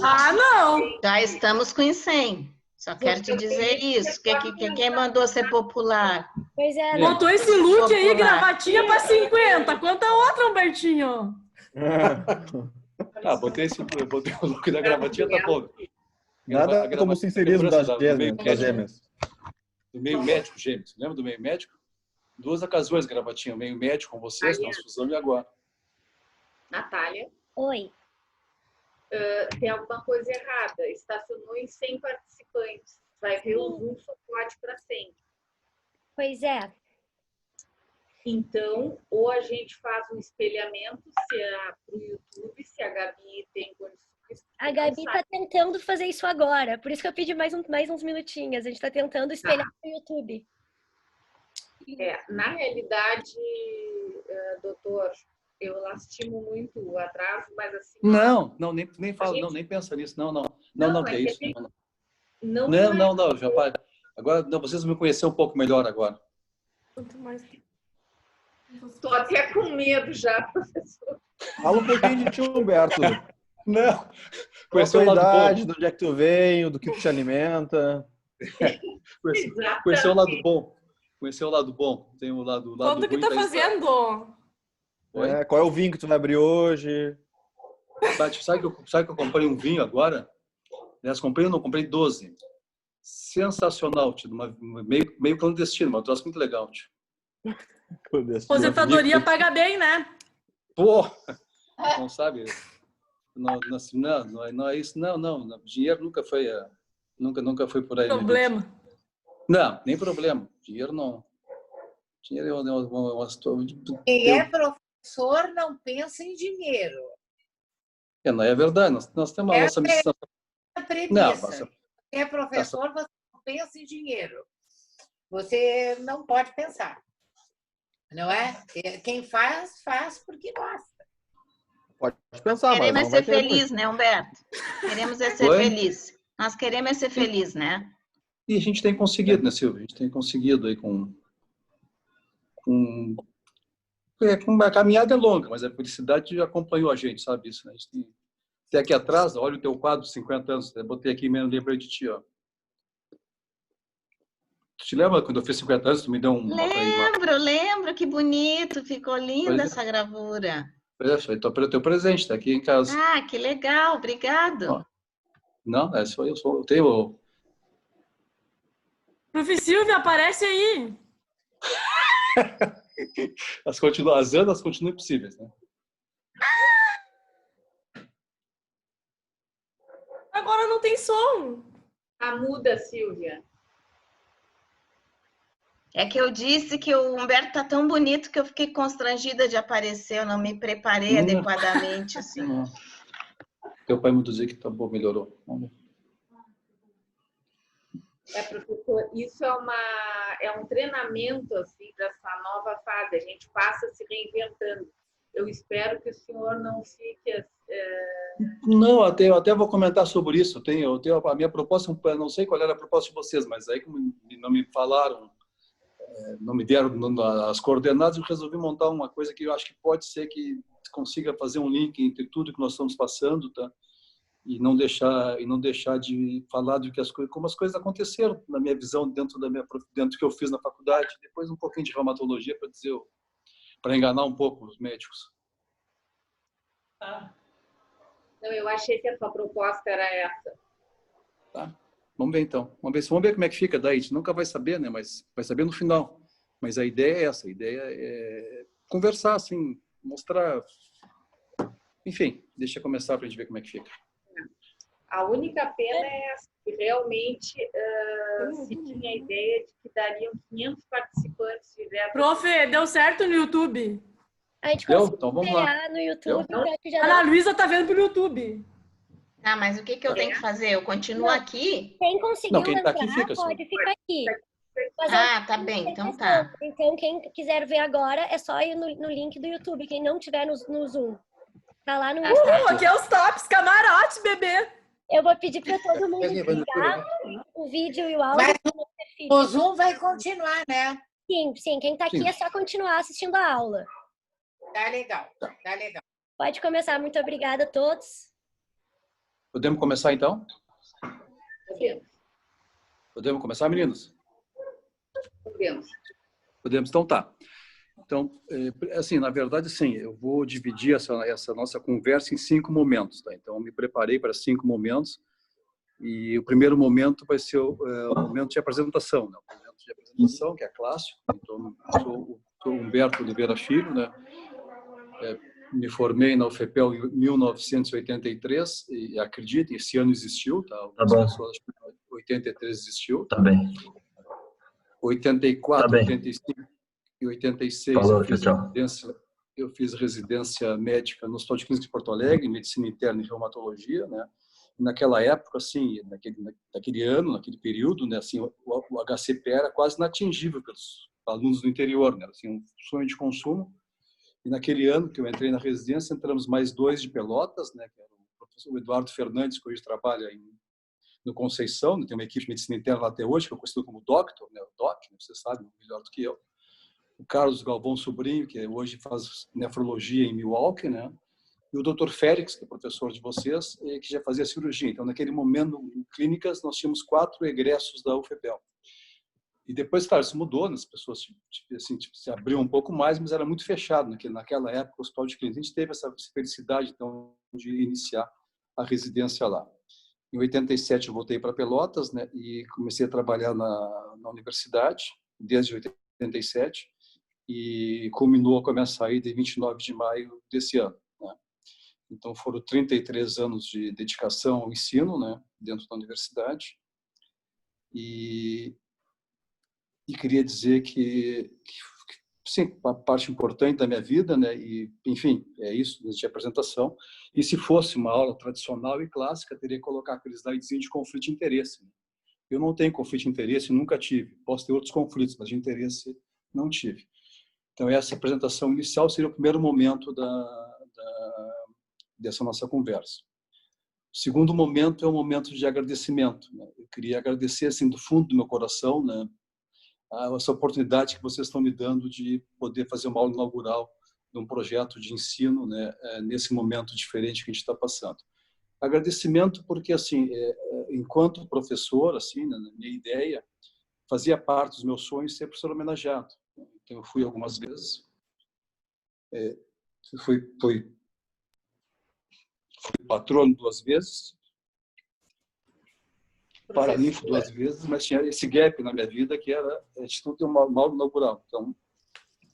Ah, não! Já estamos com 100. Só quero te dizer isso. Quem mandou ser popular? Pois é, Botou esse look aí, gravatinha para 50. Quanto a outra, Humbertinho? Ah, botei o look da gravatinha, tá bom. Nada como o sincerismo das gêmeas. Do meio médico, gêmeos. Lembra do meio médico? 2 ocasiões gravatinha, meio médico com vocês, nós fusamos e agora. Natália? Oi. Tem alguma coisa errada. Estacionou em 100 participantes. Vai ver o Zoom só pode para 100. Pois é. Então, ou a gente faz um espelhamento para o YouTube, se a Gabi tem condições. A Gabi está tentando fazer isso agora. Por isso que eu pedi mais uns minutinhos. A gente está tentando espelhar no YouTube. Na realidade, doutor, eu lastimo muito o atraso, mas assim... Não, nem fala, gente... nem pensa nisso. Não, que é isso. Não, já para. Agora, vocês me conheceram um pouco melhor agora. Estou até com medo já, professor. Fala um pouquinho de ti, Humberto. Não. Conheceu a idade, de onde é que tu veio, do que tu te alimenta. Conheceu o lado bom. Conheceu o lado bom. Tem o lado Quando ruim. Que tá fazendo? Qual é o vinho que tu vai abrir hoje? Sabe que eu comprei um vinho agora? Aliás, eu não comprei 12. Sensacional, tio. Meio clandestino, mas um troço muito legal, tio. Aposentadoria paga bem, né? Pô! Não sabe? Não é isso, não. Dinheiro nunca foi por aí. Problema. Não, nem problema. Dinheiro não. Dinheiro é uma... Quem é professor não pensa em dinheiro. Não é verdade. Nós temos a nossa missão. Premissa. Quem é professor, você não pensa em dinheiro. Você não pode pensar. Não é? Quem faz porque gosta. Pode pensar, mas queremos ser feliz, né, Humberto? Queremos ser feliz. Nós queremos ser feliz, né? E a gente tem conseguido, né, Silvia? A gente tem conseguido aí com a caminhada é longa, mas a felicidade já acompanhou a gente, sabe isso, né? A gente tem... Até aqui atrás, olha o teu quadro de 50 anos. Eu botei aqui mesmo, lembrei de ti, ó. Tu te lembra quando eu fiz 50 anos, tu me deu um... Lembro, que bonito. Ficou linda essa gravura. Foi teu presente, tá aqui em casa. Ah, que legal, obrigado. Ó. Não, é só eu tenho... Prof. Silvia, aparece aí. As anos continuam impossíveis, né? Agora não tem som. Muda, Silvia. É que eu disse que o Humberto tá tão bonito que eu fiquei constrangida de aparecer. Eu não me preparei adequadamente, assim. Teu pai me dizia que tá bom, melhorou. Vamos ver. Professor, isso é um treinamento assim, para essa nova fase. A gente passa se reinventando. Eu espero que o senhor não fique... Não, eu até vou comentar sobre isso. Eu tenho a minha proposta, não sei qual era a proposta de vocês, mas aí como não me falaram, não me deram as coordenadas, eu resolvi montar uma coisa que eu acho que pode ser que consiga fazer um link entre tudo que nós estamos passando, tá? E não deixar de falar do que como as coisas aconteceram na minha visão dentro do que eu fiz na faculdade, depois um pouquinho de reumatologia para enganar um pouco os médicos. Não, eu achei que a sua proposta era essa. Tá. Vamos ver então. Vamos ver como é que fica daí. A gente nunca vai saber, né? Mas vai saber no final. Mas a ideia é essa. A ideia é conversar, assim, mostrar. Enfim, deixa eu começar para a gente ver como é que fica. A única pena é que realmente se tinha a ideia de que dariam 500 participantes direto. Prof, deu certo no YouTube? A gente conseguiu pegar no YouTube. A Ana Luísa tá vendo pelo YouTube. Ah, mas o que eu tenho que fazer? Eu continuo aqui? Quem conseguiu quem tá entrar aqui fica, pode ficar aqui. Tá bem, então tá. Então, quem quiser ver agora, é só ir no link do YouTube. Quem não tiver no Zoom. Tá lá no... Aqui é os tops, camarote, bebê. Eu vou pedir para todo mundo ligar o vídeo e o áudio. Mas o Zoom vai continuar, né? Sim. Quem tá aqui é só continuar assistindo a aula. Tá legal. Pode começar. Muito obrigada a todos. Podemos começar, então? Podemos começar, meninos? Podemos, então tá. Então, assim, na verdade, sim, eu vou dividir essa nossa conversa em 5 momentos, tá? Então, eu me preparei para 5 momentos e o primeiro momento vai ser o momento de apresentação, né? O momento de apresentação, que é clássico. Então, eu sou Humberto Oliveira Filho, né? Me formei na UFPEL em 1983 e acredito, esse ano existiu, tá? Algumas pessoas acham que 83 existiu. Tá bem. 84, tá bem. 85 e 86 Falou, eu fiz residência médica no Hospital de Clínicas de Porto Alegre, medicina interna e reumatologia, né? E naquela época, assim, naquele ano, naquele período, né, assim, o HCP era quase inatingível pelos alunos do interior, né? Assim, um sonho de consumo. E naquele ano que eu entrei na residência, entramos mais 2 de Pelotas, né, que era o professor Eduardo Fernandes, que hoje trabalha no Conceição, né, tem uma equipe de medicina interna lá até hoje, que eu considero como doctor, né, o doc, né, você sabe melhor do que eu. O Carlos Galvão Sobrinho, que hoje faz nefrologia em Milwaukee, né, e o Dr. Félix, que é professor de vocês, que já fazia cirurgia. Então, naquele momento, em clínicas, nós tínhamos 4 egressos da UFPEL. E depois, claro, isso mudou, né? As pessoas assim, se abriam um pouco mais, mas era muito fechado. Naquela época, o Hospital de Clínicas, a gente teve essa felicidade, então, de iniciar a residência lá. Em 87, eu voltei para Pelotas, né? E comecei a trabalhar na universidade, desde 87, e culminou com a minha saída em 29 de maio desse ano, né? Então, foram 33 anos de dedicação ao ensino, né? Dentro da universidade. E queria dizer que sim, uma parte importante da minha vida, né? E, enfim, é isso, desde a apresentação. E se fosse uma aula tradicional e clássica, teria que colocar aqueles slidezinhos de conflito de interesse. Eu não tenho conflito de interesse, nunca tive. Posso ter outros conflitos, mas de interesse não tive. Então, essa apresentação inicial seria o primeiro momento dessa nossa conversa. O segundo momento é um momento de agradecimento, né? Eu queria agradecer, assim, do fundo do meu coração, né, essa oportunidade que vocês estão me dando de poder fazer uma aula inaugural de um projeto de ensino, né, nesse momento diferente que a gente está passando. Agradecimento porque, assim, enquanto professor, assim, na minha ideia, fazia parte dos meus sonhos ser professor homenageado. Então, eu fui algumas vezes, fui patrono 2 vezes, paraninfo 2 vezes, mas tinha esse gap na minha vida que era ter uma aula inaugural. Então,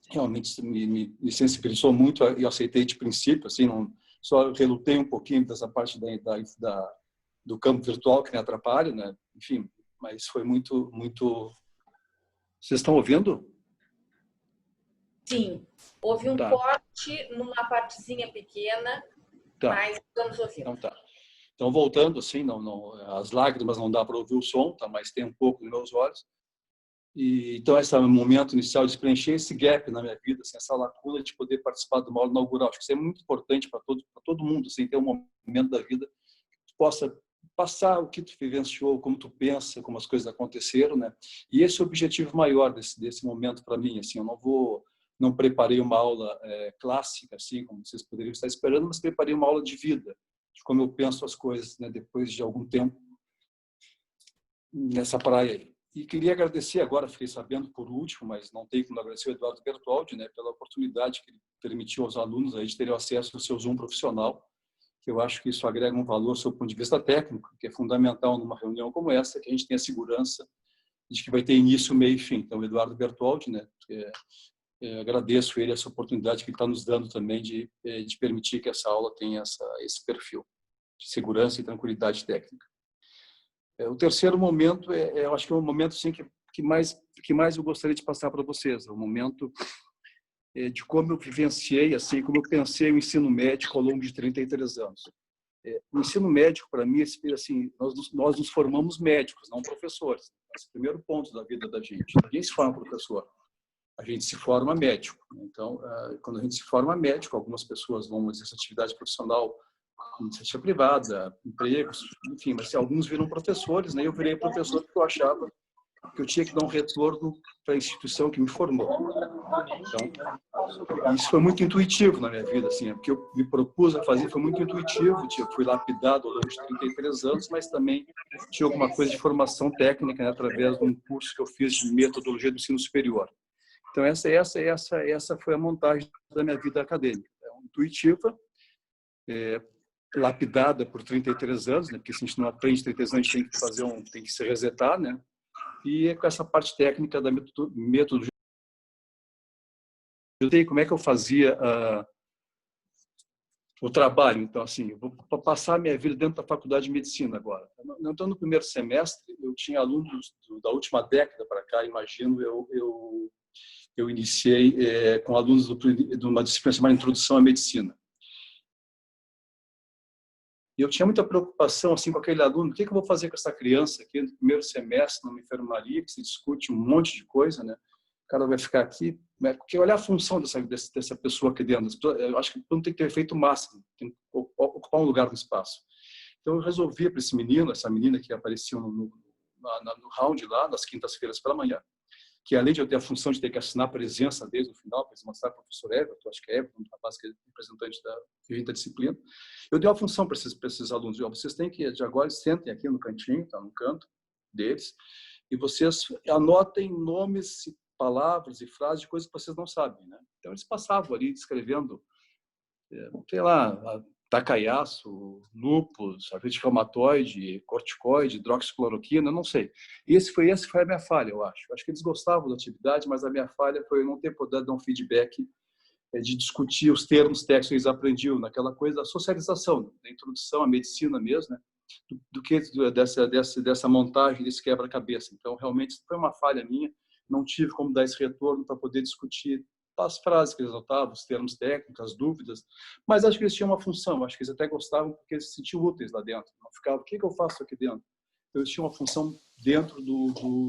realmente me sensibilizou muito e aceitei de princípio, assim, não, só relutei um pouquinho dessa parte do campo virtual que me atrapalha, né? Enfim, mas foi muito. Vocês estão ouvindo? Sim, houve um corte numa partezinha pequena, mas estamos ouvindo. Então tá. Então, voltando, assim, as lágrimas não dá para ouvir o som, tá? Mas tem um pouco nos meus olhos. E, então, esse momento inicial de preencher esse gap na minha vida, assim, essa lacuna de poder participar de uma aula inaugural. Acho que isso é muito importante para todo mundo, assim, ter um momento da vida que tu possa passar o que tu vivenciou, como tu pensa, como as coisas aconteceram, né? E esse é o objetivo maior desse momento para mim, assim, eu não preparei uma aula clássica, assim, como vocês poderiam estar esperando, mas preparei uma aula de vida, de como eu penso as coisas, né, depois de algum tempo nessa praia aí. E queria agradecer agora, fiquei sabendo por último, mas não tem como agradecer o Eduardo Bertoldi, né, pela oportunidade que ele permitiu aos alunos aí de terem acesso ao seu Zoom profissional, que eu acho que isso agrega um valor do seu ponto de vista técnico, que é fundamental numa reunião como essa, que a gente tenha segurança de que vai ter início, meio e fim. Então, o Eduardo Bertoldi, né, agradeço ele essa oportunidade que ele está nos dando também de permitir que essa aula tenha esse perfil de segurança e tranquilidade técnica. O terceiro momento, eu acho que é um momento assim, que mais eu gostaria de passar para vocês. É um momento de como eu vivenciei, assim, como eu pensei o ensino médico ao longo de 33 anos. O ensino médico, para mim, assim, nós nos formamos médicos, não professores. Esse é o primeiro ponto da vida da gente. Ninguém se forma professor. A gente se forma médico. Então, quando a gente se forma médico, algumas pessoas vão exercer atividade profissional, iniciativa privada, empregos, enfim, mas alguns viram professores, né? Eu virei professor porque eu achava que eu tinha que dar um retorno para a instituição que me formou. Então, Isso foi muito intuitivo na minha vida, assim, porque eu me propus a fazer, foi muito intuitivo, tipo, fui lapidado ao longo de 33 anos, mas também tinha alguma coisa de formação técnica, né, através de um curso que eu fiz de metodologia do ensino superior. Então essa foi a montagem da minha vida acadêmica, intuitiva, lapidada por 33 anos, né, porque se a gente não aprende 33 anos, a gente tem que tem que se resetar, né, e com essa parte técnica da metodologia. Eu sei como é que eu fazia o trabalho. Então, assim, eu vou passar a minha vida dentro da faculdade de medicina agora. Então, no primeiro semestre, eu tinha alunos da última década para cá, imagino, eu iniciei com alunos de uma disciplina chamada Introdução à Medicina. E eu tinha muita preocupação assim, com aquele aluno, o que eu vou fazer com essa criança aqui no primeiro semestre, numa enfermaria, que se discute um monte de coisa, né? O cara vai ficar aqui, porque olha a função dessa pessoa aqui dentro. Eu acho que não tem que ter efeito máximo, tem que ocupar um lugar no espaço. Então eu resolvi para esse menino, essa menina que apareceu no round lá, nas quintas-feiras pela manhã, que além de eu ter a função de ter que assinar a presença desde o final, para eles mostrar o professor Everton, acho que é Everton, um rapaz que é representante da disciplina, eu dei uma função para esses alunos. Vocês têm que, de agora, sentem aqui no cantinho, tá, no canto deles, e vocês anotem nomes, palavras e frases de coisas que vocês não sabem, né? Então eles passavam ali descrevendo, sei lá, tacaiaço, lúpus, artrite reumatoide, corticoide, hidroxicloroquina, não sei. Esse foi a minha falha, eu acho. Acho que eles gostavam da atividade, mas a minha falha foi eu não ter podido dar um feedback de discutir os termos técnicos que eles aprendiam, naquela coisa da socialização, da introdução à medicina mesmo, né? do que dessa montagem, desse quebra-cabeça. Então, realmente, foi uma falha minha. Não tive como dar esse retorno para poder discutir as frases que eles notavam, os termos técnicos, as dúvidas, mas acho que eles tinham uma função, acho que eles até gostavam porque eles se sentiam úteis lá dentro. Não ficava, o que eu faço aqui dentro? Eles tinham uma função dentro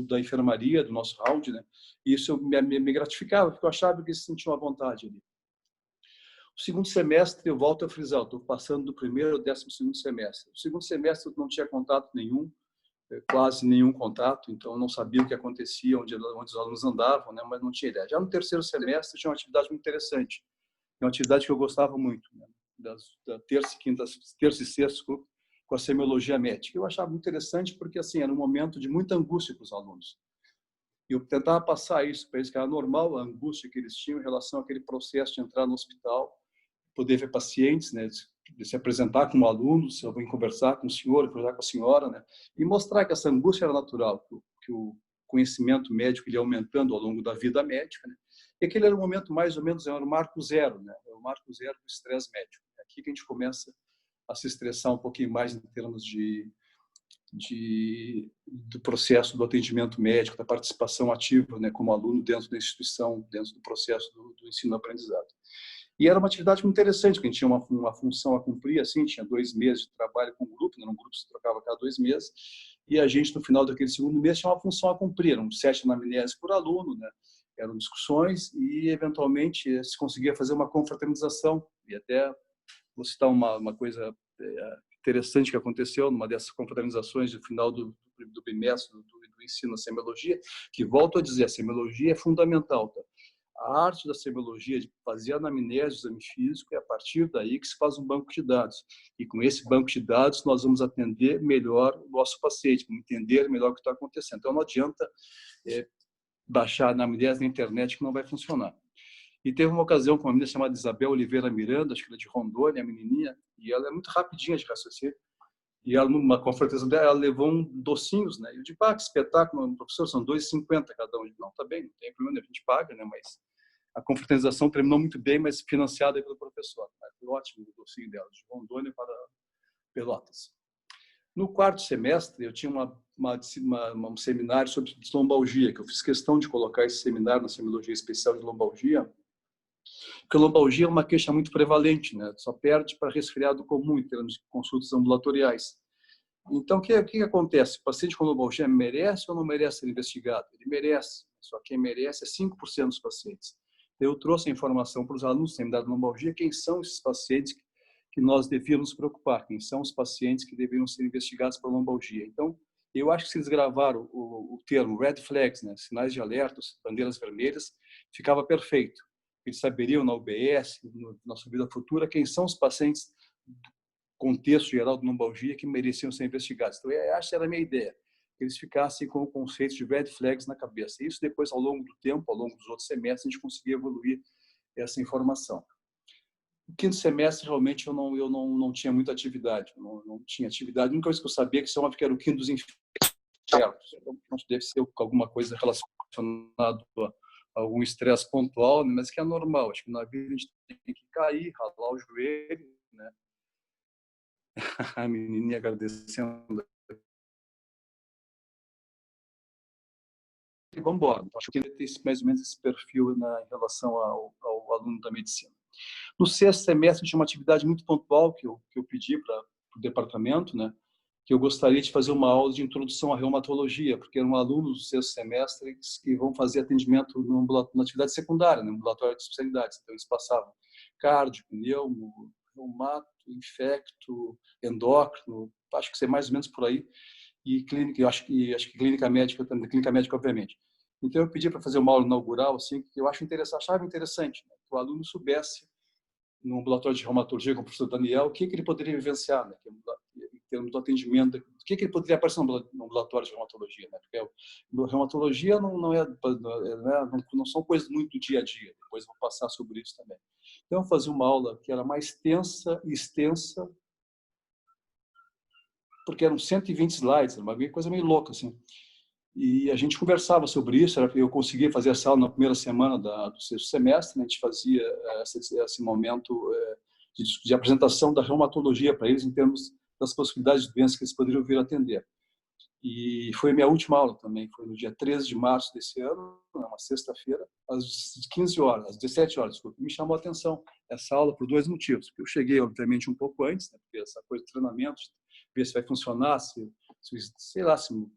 da enfermaria, do nosso round, né? E isso me gratificava, porque eu achava que eles se sentiam à vontade ali. O segundo semestre, eu volto a frisar, estou passando do primeiro ao 12º semestre. O segundo semestre eu não tinha contato nenhum, quase nenhum contato, então eu não sabia o que acontecia, onde os alunos andavam, né, mas não tinha ideia. Já no terceiro semestre tinha uma atividade muito interessante, uma atividade que eu gostava muito, né, da terça e sexta, com a semiologia médica. Eu achava muito interessante porque assim era um momento de muita angústia para os alunos. E eu tentava passar isso para eles, que era normal a angústia que eles tinham em relação àquele processo de entrar no hospital, poder ver pacientes, né, de se apresentar como aluno, se eu vim conversar com o senhor, conversar com a senhora, né, e mostrar que essa angústia era natural, que o conhecimento médico ia aumentando ao longo da vida médica, né, e aquele era o momento mais ou menos, era o marco zero, né, é o marco zero do estresse médico. É aqui que a gente começa a se estressar um pouquinho mais em termos do processo do atendimento médico, da participação ativa, né, como aluno dentro da instituição, dentro do processo do ensino-aprendizado. E era uma atividade muito interessante, porque a gente tinha uma função a cumprir, assim, tinha 2 meses de trabalho com o grupo, né, um grupo se trocava a cada 2 meses, e a gente, no final daquele segundo mês, tinha uma função a cumprir, eram 7 anamneses por aluno, né, eram discussões, e, eventualmente, se conseguia fazer uma confraternização, e até vou citar uma coisa interessante que aconteceu numa dessas confraternizações no final do bimestre do ensino da semiologia, que, volto a dizer, a semiologia é fundamental, tá? A arte da semiologia, de fazer anamnese, exame físico, é a partir daí que se faz um banco de dados. E com esse banco de dados, nós vamos atender melhor o nosso paciente, vamos entender melhor o que está acontecendo. Então, não adianta baixar a anamnese na internet que não vai funcionar. E teve uma ocasião com uma menina chamada Isabel Oliveira Miranda, acho que ela é de Rondônia, a menininha, e ela é muito rapidinha de raciocínio. E ela, numa confraternização dela, ela levou docinhos, né? Eu digo, que espetáculo, professor, são R$2,50 cada um. Não, tá bem, não tem problema, a gente paga, né? Mas a confraternização terminou muito bem, mas financiada pelo professor. Foi ótimo o docinho dela, de Rondônia para Pelotas. No quarto semestre, eu tinha um seminário sobre lombalgia, que eu fiz questão de colocar esse seminário na semiologia especial de lombalgia, porque a lombalgia é uma queixa muito prevalente, né? Só perde para resfriado comum em termos de consultas ambulatoriais. Então, o que acontece? O paciente com lombalgia merece ou não merece ser investigado? Ele merece, só quem merece é 5% dos pacientes. Eu trouxe a informação para os alunos do seminário de lombalgia, quem são esses pacientes que nós devíamos nos preocupar, quem são os pacientes que deveriam ser investigados por lombalgia. Então, eu acho que se eles gravaram o termo red flags, né, sinais de alerta, bandeiras vermelhas, ficava perfeito. eles saberiam na UBS, na nossa vida futura, quem são os pacientes do contexto geral de lombalgia que mereciam ser investigados. Então, essa era a minha ideia, que eles ficassem com o conceito de red flags na cabeça. Isso depois, ao longo do tempo, ao longo dos outros semestres, a gente conseguia evoluir essa informação. No quinto semestre, realmente, eu não tinha muita atividade. Não tinha atividade. A única coisa que eu sabia que era o quinto dos infernos. Então, deve ser alguma coisa relacionada a algum estresse pontual, mas que é normal. Acho que na vida a gente tem que cair, ralar o joelho, né? A menininha agradecendo. E vamos embora. Acho que ele tem mais ou menos esse perfil em relação ao aluno da medicina. No sexto semestre, tinha uma atividade muito pontual que eu pedi para o departamento, né? Que eu gostaria de fazer uma aula de introdução à reumatologia, porque eram alunos do sexto semestre que vão fazer atendimento na atividade secundária, no ambulatório de especialidades. Então, eles passavam cardio, pneumo, reumato, infecto, endócrino, acho que é mais ou menos por aí, e clínica, eu acho que clínica médica também, clínica médica, obviamente. Então, eu pedi para fazer uma aula inaugural, assim, que eu achava interessante, né? Que o aluno soubesse, no ambulatório de reumatologia com o professor Daniel, o que ele poderia vivenciar, né? Em termos do atendimento, o que ele poderia aparecer no ambulatório de reumatologia, né? Porque a reumatologia não são coisas muito do dia a dia, depois eu vou passar sobre isso também. Então, eu fazia uma aula que era mais tensa e extensa, porque eram 120 slides, uma coisa meio louca, assim. E a gente conversava sobre isso, eu conseguia fazer essa aula na primeira semana do sexto semestre, né? A gente fazia esse momento de apresentação da reumatologia para eles, em termos das possibilidades de doenças que eles poderiam vir a atender. E foi a minha última aula também, foi no dia 13 de março desse ano, uma sexta-feira, às 15 horas, às 17 horas, desculpa. Me chamou a atenção essa aula por dois motivos. Porque eu cheguei, obviamente, um pouco antes, né? Porque essa coisa de treinamento, ver se vai funcionar, sei lá, se o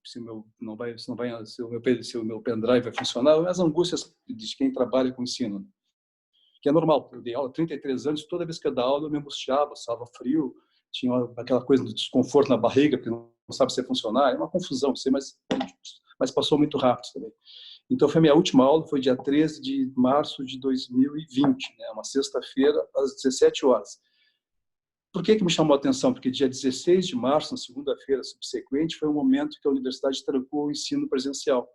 meu pendrive vai funcionar, as angústias de quem trabalha com ensino, né? Que é normal. Eu dei aula há 33 anos, toda vez que eu dava aula eu me angustiava, estava frio, tinha aquela coisa de desconforto na barriga, porque não sabe se vai funcionar, é uma confusão, mas passou muito rápido também. Então, foi a minha última aula, foi dia 13 de março de 2020, né? Uma sexta-feira, às 17 horas. Por que me chamou a atenção? Porque dia 16 de março, na segunda-feira subsequente, foi o momento que a universidade trancou o ensino presencial.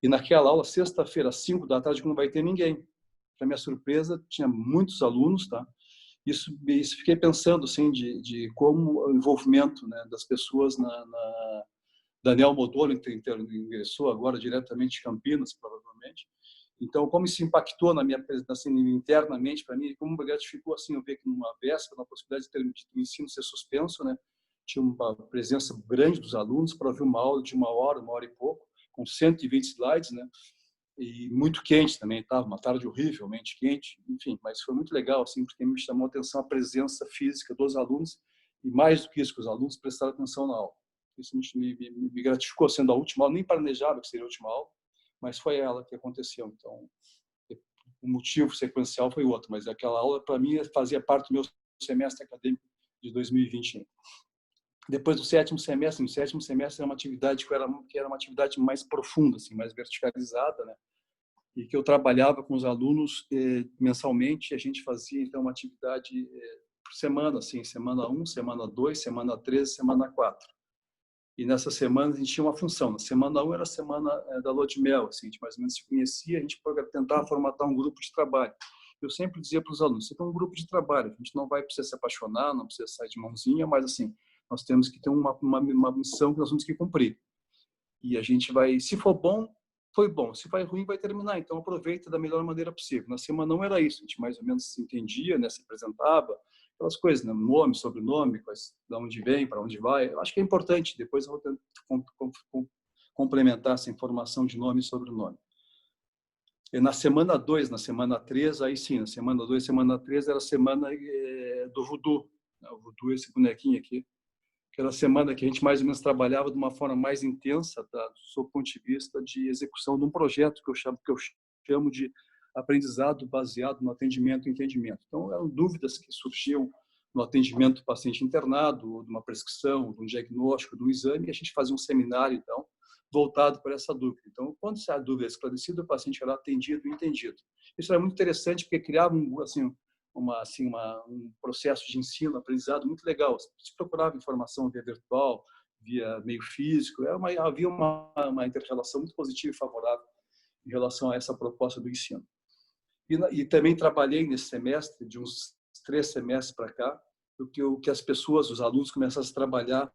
E naquela aula, sexta-feira, às 5 da tarde, não vai ter ninguém. Para minha surpresa, tinha muitos alunos, tá? Isso fiquei pensando, assim, de como o envolvimento, né, das pessoas Daniel Modolo ingressou agora diretamente de Campinas, provavelmente. Então, como isso impactou na minha, assim, internamente para mim, como me gratificou, assim, eu ver que numa véspera, na possibilidade de o ensino ser suspenso, né, tinha uma presença grande dos alunos para ouvir uma aula de uma hora e pouco, com 120 slides, né, e muito quente também, estava uma tarde horrivelmente quente, enfim, mas foi muito legal, assim, porque me chamou a atenção a presença física dos alunos, e mais do que isso, que os alunos prestaram atenção na aula. Isso me gratificou, sendo a última aula, nem planejava que seria a última aula, mas foi ela que aconteceu. Então, o motivo sequencial foi outro, mas aquela aula, para mim, fazia parte do meu semestre acadêmico de 2021. Depois do sétimo semestre, no sétimo semestre era uma atividade que era uma atividade mais profunda, assim, mais verticalizada, né? E que eu trabalhava com os alunos mensalmente, e a gente fazia, então, uma atividade por semana, assim, semana 1, semana 2, semana 3, semana 4. E nessa semana a gente tinha uma função. Na semana 1 era a semana da lua de mel, assim, a gente mais ou menos se conhecia, a gente tentava formatar um grupo de trabalho. Eu sempre dizia para os alunos, você tem um grupo de trabalho, a gente não vai precisar se apaixonar, não precisa sair de mãozinha, mas assim, nós temos que ter uma missão que nós temos que cumprir. E a gente vai, se for bom, foi bom, se vai ruim, vai terminar. Então aproveita da melhor maneira possível. Na semana 1 era isso, a gente mais ou menos se entendia, né, se apresentava, aquelas coisas, né? Nome, sobrenome, de onde vem, para onde vai. Eu acho que é importante. Depois eu vou complementar essa informação de nome e sobrenome. E na semana 2, na semana 3, aí sim, na semana 2, semana 3 era a semana do voodoo. O voodoo é esse bonequinho aqui. Aquela semana que a gente mais ou menos trabalhava de uma forma mais intensa, tá? Do ponto de vista de execução de um projeto que eu chamo de aprendizado baseado no atendimento e entendimento. Então, eram dúvidas que surgiam no atendimento do paciente internado, de uma prescrição, de um diagnóstico, de um exame, e a gente fazia um seminário, então, voltado para essa dúvida. Então, quando a dúvida é esclarecida, o paciente era atendido e entendido. Isso era muito interessante, porque criava um processo de ensino, aprendizado muito legal. Se procurava informação via virtual, via meio físico, havia uma inter-relação muito positiva e favorável em relação a essa proposta do ensino. E também trabalhei nesse semestre, de uns 3 semestres para cá, que as pessoas, os alunos, começaram a trabalhar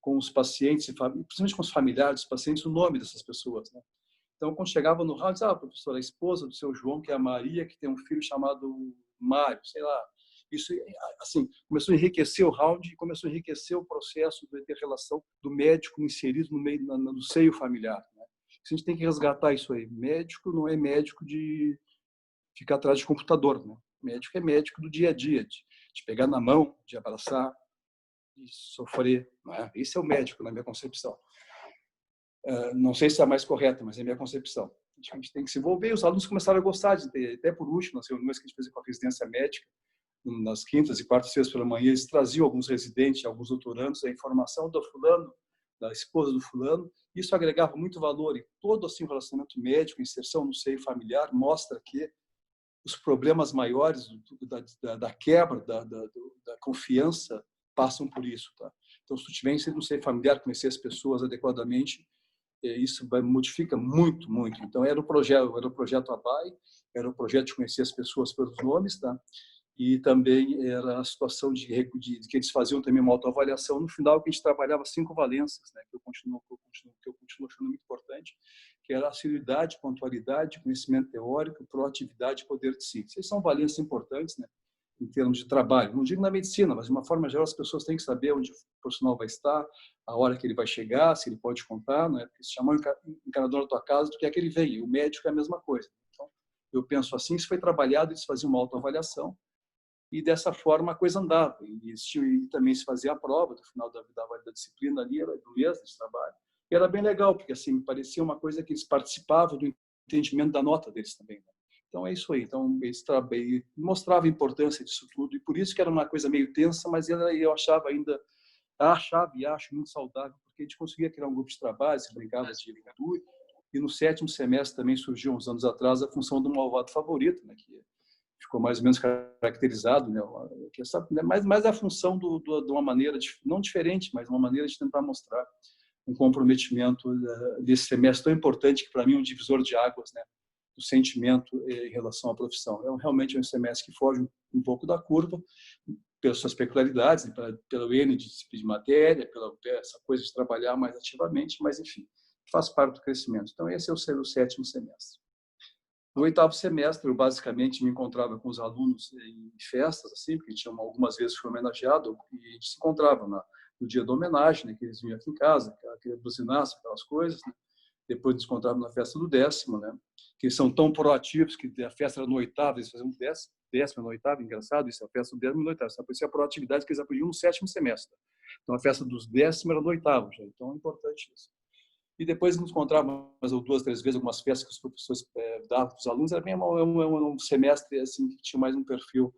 com os pacientes, principalmente com os familiares dos pacientes, o nome dessas pessoas, né? Então, quando chegava no round, professora, a esposa do seu João, que é a Maria, que tem um filho chamado Mário, sei lá. Isso, assim, começou a enriquecer o round e começou a enriquecer o processo de relação do médico inserido no meio, no seio familiar, né? A gente tem que resgatar isso aí. Médico não é médico de ficar atrás de computador, né? Médico é médico do dia a dia, de pegar na mão, de abraçar, de sofrer, não é? Esse é o médico, na minha concepção. Não sei se é a mais correta, mas é a minha concepção. A gente tem que se envolver. Os alunos começaram a gostar de ter, até por último, nas reuniões que a gente fazia com a residência médica, nas quintas e quartas-feiras pela manhã, eles traziam alguns residentes, alguns doutorandos, a informação do fulano, da esposa do fulano. Isso agregava muito valor, e todo assim, o relacionamento médico, inserção no seio familiar, mostra que os problemas maiores da quebra, da confiança, passam por isso, tá? Então, se tu tiver inserido no seio familiar, conhecer as pessoas adequadamente, isso modifica muito, muito. Então, era o projeto ABAI, era o projeto de conhecer as pessoas pelos nomes, tá? E também era a situação de que eles faziam também uma autoavaliação. No final, que a gente trabalhava 5 valências, né? Que eu continuo achando muito importante, que era assiduidade, pontualidade, conhecimento teórico, proatividade e poder de síntese. Essas são valências importantes, né? Em termos de trabalho. Não digo na medicina, mas de uma forma geral as pessoas têm que saber onde o profissional vai estar, a hora que ele vai chegar, se ele pode contar, né? Porque se chamar um encanador da tua casa, tu quer que ele venha. E o médico é a mesma coisa. Então, eu penso assim, isso foi trabalhado, eles faziam uma autoavaliação e dessa forma a coisa andava. E também se fazia a prova do final da disciplina ali, era do mês de trabalho. E era bem legal, porque assim, parecia uma coisa que eles participavam do entendimento da nota deles também, né? Então, é isso aí. Então, eles mostravam a importância disso tudo, e por isso que era uma coisa meio tensa, mas eu achava e acho muito saudável, porque a gente conseguia criar um grupo de trabalho, se brincava de leitura, e no 7º semestre também surgiu, uns anos atrás, a função do malvado favorito, né, que ficou mais ou menos caracterizado, né, mais a função de uma maneira, não diferente, mas uma maneira de tentar mostrar um comprometimento desse semestre tão importante, que para mim é um divisor de águas, né, do sentimento em relação à profissão. Realmente um semestre que foge um pouco da curva, pelas suas peculiaridades, né, pelo N de matéria, pela essa coisa de trabalhar mais ativamente, mas, enfim, faz parte do crescimento. Então, esse é o 7º semestre. No 8º semestre, eu basicamente me encontrava com os alunos em festas, assim, porque tinha algumas vezes fui homenageado, e a gente se encontrava no dia da homenagem, né, que eles vinham aqui em casa, aquele buzinaço, aquelas coisas, né? Depois nos encontrávamos na festa do 10º, né? Que eles são tão proativos que a festa era no 8º, eles faziam 10º no 8º, engraçado isso, a festa do 10º no 8º, só por a proatividade que eles aprendiam no 7º semestre. Então a festa dos 10º era no 8º, já. Então é importante isso. E depois nos encontrávamos 2, 3 vezes, algumas festas que os professores davam para os alunos, era bem um semestre assim, que tinha mais um perfil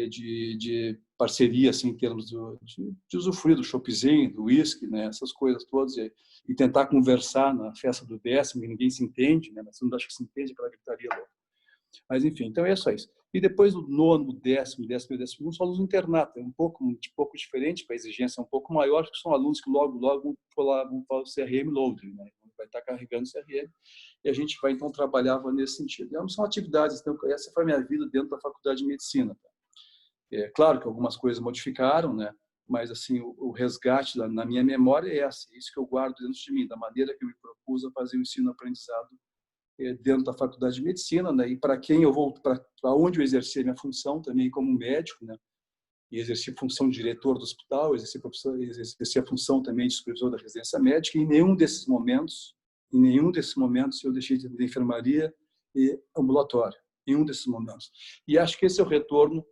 de parceria, assim, em termos de usufruir do choppzinho, do uísque, né, essas coisas todas, e tentar conversar na festa do 10º, que ninguém se entende, né, mas não acho que se entende aquela gritaria louca. Mas, enfim, então é só isso. E depois do 9º, 10º, 11º, são alunos do internato, é um pouco diferente, para a exigência é um pouco maior, porque são alunos que logo vão para o CRM Loading, né, vai estar carregando o CRM, e a gente vai, então, trabalhava nesse sentido. Então, são atividades, então, essa foi a minha vida dentro da Faculdade de Medicina, tá? É claro que algumas coisas modificaram, né? Mas assim o resgate na minha memória é isso que eu guardo dentro de mim, da maneira que eu me propus a fazer o ensino-aprendizado dentro da Faculdade de Medicina, né? E para quem eu vou, para onde eu exerci a minha função também como médico, né? E exerci a função de diretor do hospital, exerci a função também de supervisor da residência médica. E em nenhum desses momentos eu deixei de ter enfermaria e ambulatório, em nenhum desses momentos. E acho que esse é o retorno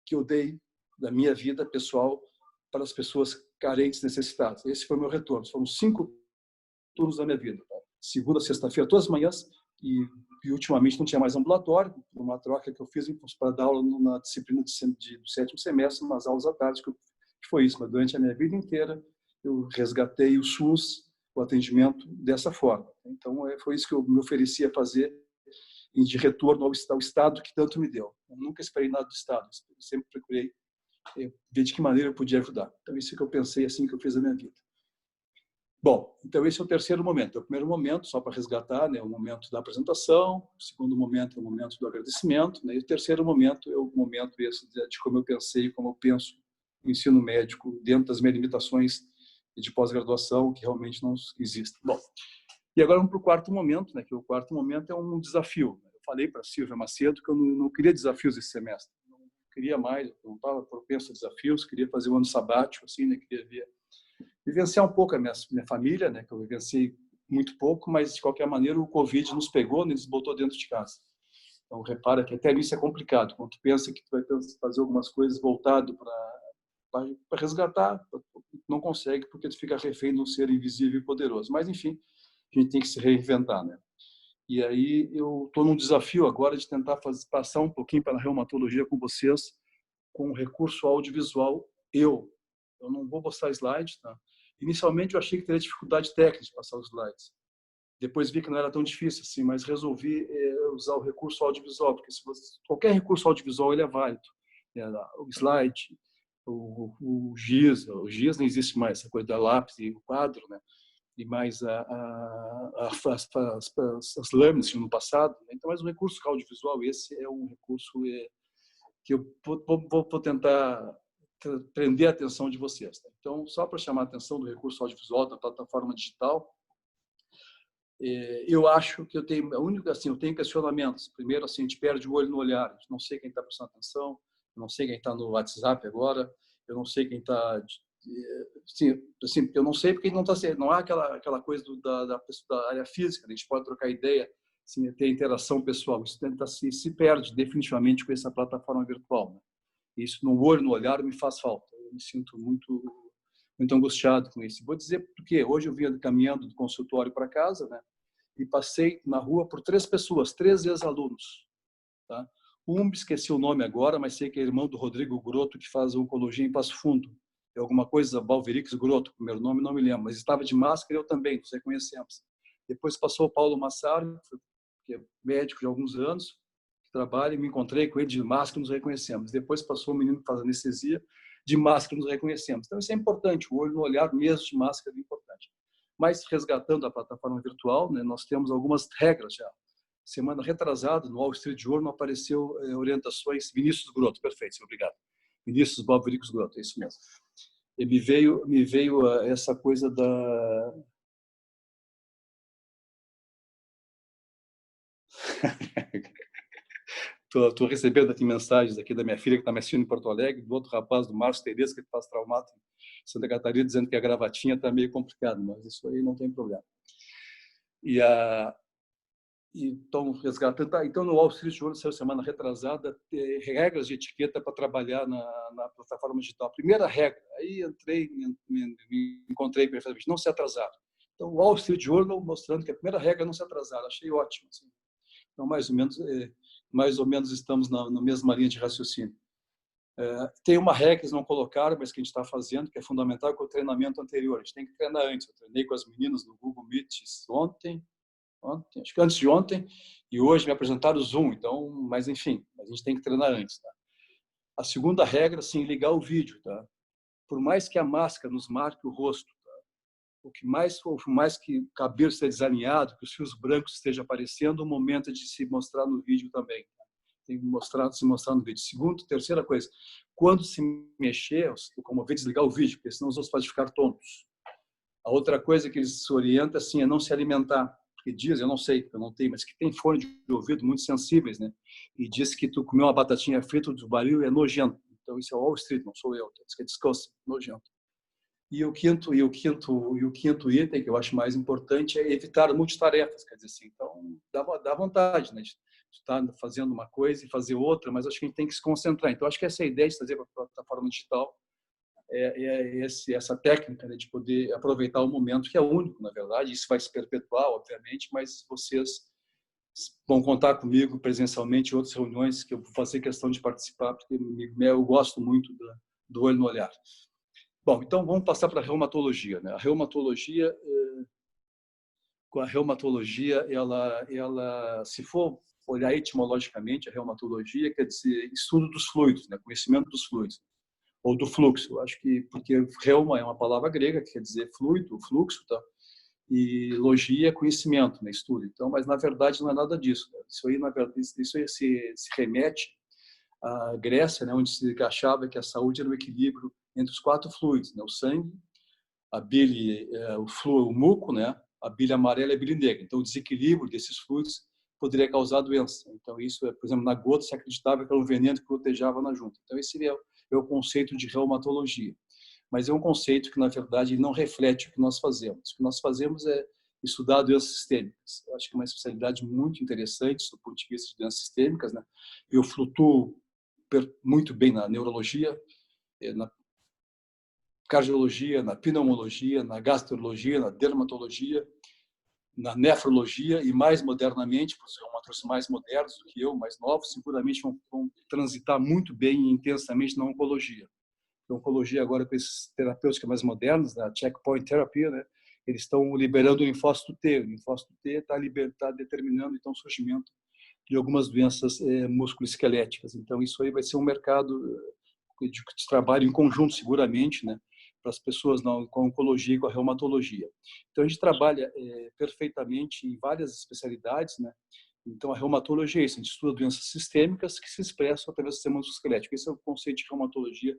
que eu dei da minha vida pessoal para as pessoas carentes, necessitadas. Esse foi o meu retorno. Foram 5 turnos da minha vida. Segunda, sexta-feira, todas as manhãs, e ultimamente não tinha mais ambulatório, uma troca que eu fiz para dar aula na disciplina do 7º semestre, nas aulas à tarde, que foi isso. Mas durante a minha vida inteira, eu resgatei o SUS, o atendimento dessa forma. Então, foi isso que eu me ofereci a fazer de retorno ao Estado que tanto me deu. Eu nunca esperei nada do Estado, eu sempre procurei ver de que maneira eu podia ajudar. Então, isso é que eu pensei assim que eu fiz a minha vida. Bom, então esse é o terceiro momento. É o primeiro momento, só para resgatar, né, o momento da apresentação. O segundo momento é o momento do agradecimento, né, e o terceiro momento é o momento esse de como eu pensei, como eu penso o ensino médico dentro das minhas limitações de pós-graduação, que realmente não existem. Bom, e agora vamos para o quarto momento, né, que o quarto momento é um desafio. Eu falei para a Silvia Macedo que eu não queria desafios esse semestre. Não queria mais, eu não estava propenso a desafios, queria fazer um ano sabático, assim, né, queria vivenciar um pouco a minha família, né, que eu vivenciei muito pouco, mas de qualquer maneira o Covid nos pegou, nos botou dentro de casa. Então repara que até isso é complicado, quando tu pensa que tu vai fazer algumas coisas voltado para resgatar, não consegue porque tu fica refém de um ser invisível e poderoso. Mas enfim, a gente tem que se reinventar, né? E aí eu estou num desafio agora de tentar passar um pouquinho pela reumatologia com vocês, com recurso audiovisual. Eu não vou postar slide, tá? Inicialmente eu achei que teria dificuldade técnica de passar os slides. Depois vi que não era tão difícil assim, mas resolvi usar o recurso audiovisual, porque qualquer recurso audiovisual ele é válido. O slide, o giz não existe mais, essa coisa da lápis e o quadro, né? E mais as lâminas no passado. Então, mas o recurso audiovisual, esse é um recurso que eu vou tentar prender a atenção de vocês. Tá? Então, só para chamar a atenção do recurso audiovisual da plataforma digital, eu acho que eu tenho eu tenho questionamentos. Primeiro, assim, a gente perde o olho no olhar. A gente não sei quem está prestando atenção, eu não sei quem está no WhatsApp agora, eu não sei quem está assim, eu não sei porque não está sendo, não há aquela coisa da área física, a gente pode trocar ideia, assim, ter interação pessoal. Isso se perde definitivamente com essa plataforma virtual, né? Isso no olho, no olhar, me faz falta. Eu me sinto muito angustiado com isso. Vou dizer porque hoje eu vinha caminhando do consultório para casa, né? E passei na rua por 3 pessoas, 3 ex-alunos. Tá? Um, esqueci o nome agora, mas sei que é irmão do Rodrigo Grotto, que faz oncologia em Passo Fundo. É alguma coisa, Balverix Grotto, o primeiro nome não me lembro, mas estava de máscara, eu também, nos reconhecemos. Depois passou o Paulo Massaro, que é médico de alguns anos, que trabalha, e me encontrei com ele de máscara, nos reconhecemos. Depois passou o menino que faz anestesia, de máscara, nos reconhecemos. Então, isso é importante, o olho no olhar mesmo de máscara é importante. Mas, resgatando a plataforma virtual, né, nós temos algumas regras já. Semana retrasada, no Wall Street Journal, apareceu orientações, Vinícius Grotto, perfeito, obrigado. Vinícius Balverix Grotto, é isso mesmo. E me veio essa coisa da... Estou recebendo aqui mensagens aqui da minha filha que está me assistindo em Porto Alegre, do outro rapaz, do Márcio Tedesco, que faz traumato em Santa Catarina, dizendo que a gravatinha está meio complicado, mas isso aí não tem problema. Então, resgatando, então no Wall Street Journal, saiu semana retrasada, regras de etiqueta para trabalhar na plataforma digital. Primeira regra, aí entrei, me encontrei perfeitamente, não se atrasar. Então, o Wall Street Journal mostrando que a primeira regra é não se atrasar, achei ótimo. Assim. Então, mais ou menos estamos na mesma linha de raciocínio. Tem uma regra que eles não colocaram, mas que a gente está fazendo, que é fundamental, que é o treinamento anterior. A gente tem que treinar antes. Eu treinei com as meninas no Google Meet ontem, acho que antes de ontem, e hoje me apresentaram o Zoom, então, mas enfim, a gente tem que treinar antes. Tá? A segunda regra, sim, ligar o vídeo. Tá? Por mais que a máscara nos marque o rosto, tá? Por mais que o cabelo esteja desalinhado, que os fios brancos estejam aparecendo, o momento é de se mostrar no vídeo também. Tá? Tem que se mostrar no vídeo. Terceira coisa, quando se mexer, como ver, desligar o vídeo, porque senão os outros podem ficar tontos. A outra coisa que eles se orientam assim, é não se alimentar. Porque diz, eu não sei, eu não tenho, mas que tem fone de ouvido muito sensíveis, né? E diz que tu comer uma batatinha frita do barril é nojento. Então isso é Wall Street, não sou eu. Diz que é disgusting, nojento. E o quinto item que eu acho mais importante é evitar multitarefas, quer dizer assim. Então dá vontade, né? De estar fazendo uma coisa e fazer outra, mas acho que a gente tem que se concentrar. Então acho que essa é a ideia de trazer para a plataforma digital. Essa técnica, né, de poder aproveitar o momento, que é único, na verdade, isso vai se perpetuar, obviamente, mas vocês vão contar comigo presencialmente em outras reuniões que eu vou fazer questão de participar, porque eu gosto muito do olho no olhar. Bom, então vamos passar para a reumatologia. Né? A reumatologia, com a reumatologia, ela, se for olhar etimologicamente, a reumatologia quer dizer estudo dos fluidos, né? Conhecimento dos fluidos, ou do fluxo. Eu acho que, porque reuma é uma palavra grega que quer dizer fluido, fluxo, tá? E logia é conhecimento, né? Estudo. Então, mas na verdade não é nada disso, né? Isso aí, na verdade, isso aí se remete à Grécia, né? Onde se achava que a saúde era o equilíbrio entre os 4 fluidos, né? O sangue, a bile, o muco, né? A bile amarela e a bile negra. Então, o desequilíbrio desses fluidos poderia causar doença. Então, isso, por exemplo, na gota se acreditava que era um veneno que protejava na junta. Então, esse é o conceito de reumatologia. Mas é um conceito que, na verdade, não reflete o que nós fazemos. O que nós fazemos é estudar doenças sistêmicas. Eu acho que é uma especialidade muito interessante do ponto de vista de doenças sistêmicas, né? Eu flutuo muito bem na neurologia, na cardiologia, na pneumologia, na gastrologia, na dermatologia, na nefrologia e, mais modernamente, para os reumatologistas mais modernos do que eu, mais novos, seguramente vão transitar muito bem e intensamente na oncologia. A oncologia agora, com esses terapêuticos mais modernos, a checkpoint terapia, né, eles estão liberando o linfócito T. O linfócito T está determinando, então, o surgimento de algumas doenças musculoesqueléticas. Então, isso aí vai ser um mercado de trabalho em conjunto, seguramente, né, para as pessoas com a oncologia e com a reumatologia. Então, a gente trabalha perfeitamente em várias especialidades, né? Então, a reumatologia é isso, a gente estuda doenças sistêmicas que se expressam através do sistema musculoesquelético. Esse é o conceito de reumatologia,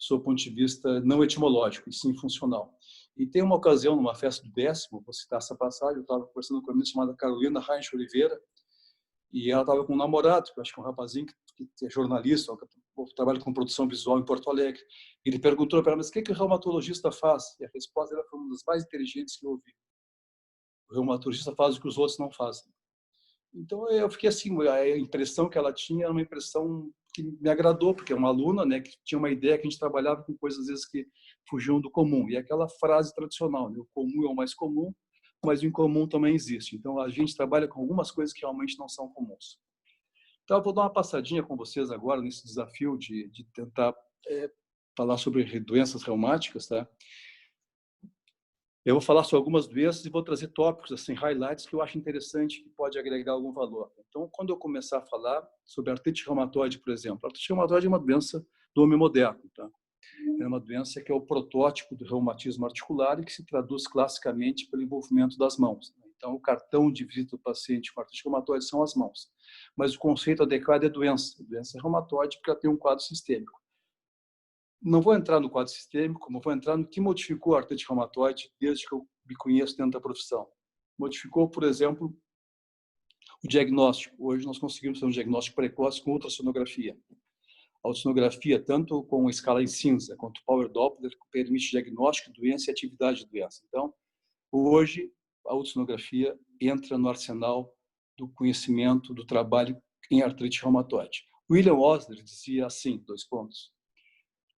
do ponto de vista não etimológico, e sim funcional. E tem uma ocasião, numa festa do 10º, vou citar essa passagem, eu estava conversando com uma menina chamada Carolina Reich Oliveira, e ela estava com um namorado, que eu acho que é um rapazinho que é jornalista, trabalha com produção visual em Porto Alegre. Ele perguntou para ela, mas o que o reumatologista faz? E a resposta dela foi uma das mais inteligentes que eu ouvi. O reumatologista faz o que os outros não fazem. Então, eu fiquei assim, a impressão que ela tinha era uma impressão que me agradou, porque é uma aluna, né, que tinha uma ideia que a gente trabalhava com coisas, às vezes, que fugiam do comum. E aquela frase tradicional, né, o comum é o mais comum, mas o incomum também existe. Então, a gente trabalha com algumas coisas que realmente não são comuns. Então, eu vou dar uma passadinha com vocês agora nesse desafio de tentar falar sobre doenças reumáticas, tá? Eu vou falar sobre algumas doenças e vou trazer tópicos, assim, highlights que eu acho interessante que pode agregar algum valor. Então, quando eu começar a falar sobre artrite reumatoide, por exemplo, a artrite reumatoide é uma doença do homem moderno, tá? É uma doença que é o protótipo do reumatismo articular e que se traduz classicamente pelo envolvimento das mãos. Então, o cartão de visita do paciente com artrite reumatoide são as mãos. Mas o conceito adequado é doença. Doença reumatoide porque ela tem um quadro sistêmico. Não vou entrar no quadro sistêmico, como vou entrar no que modificou a artrite reumatoide desde que eu me conheço dentro da profissão. Modificou, por exemplo, o diagnóstico. Hoje nós conseguimos ter um diagnóstico precoce com ultrassonografia. A ultrassonografia, tanto com escala em cinza quanto o Power Doppler, permite diagnóstico de doença e atividade de doença. Então, hoje, a ultrassonografia entra no arsenal do conhecimento do trabalho em artrite reumatoide. William Osler dizia assim, 2 pontos.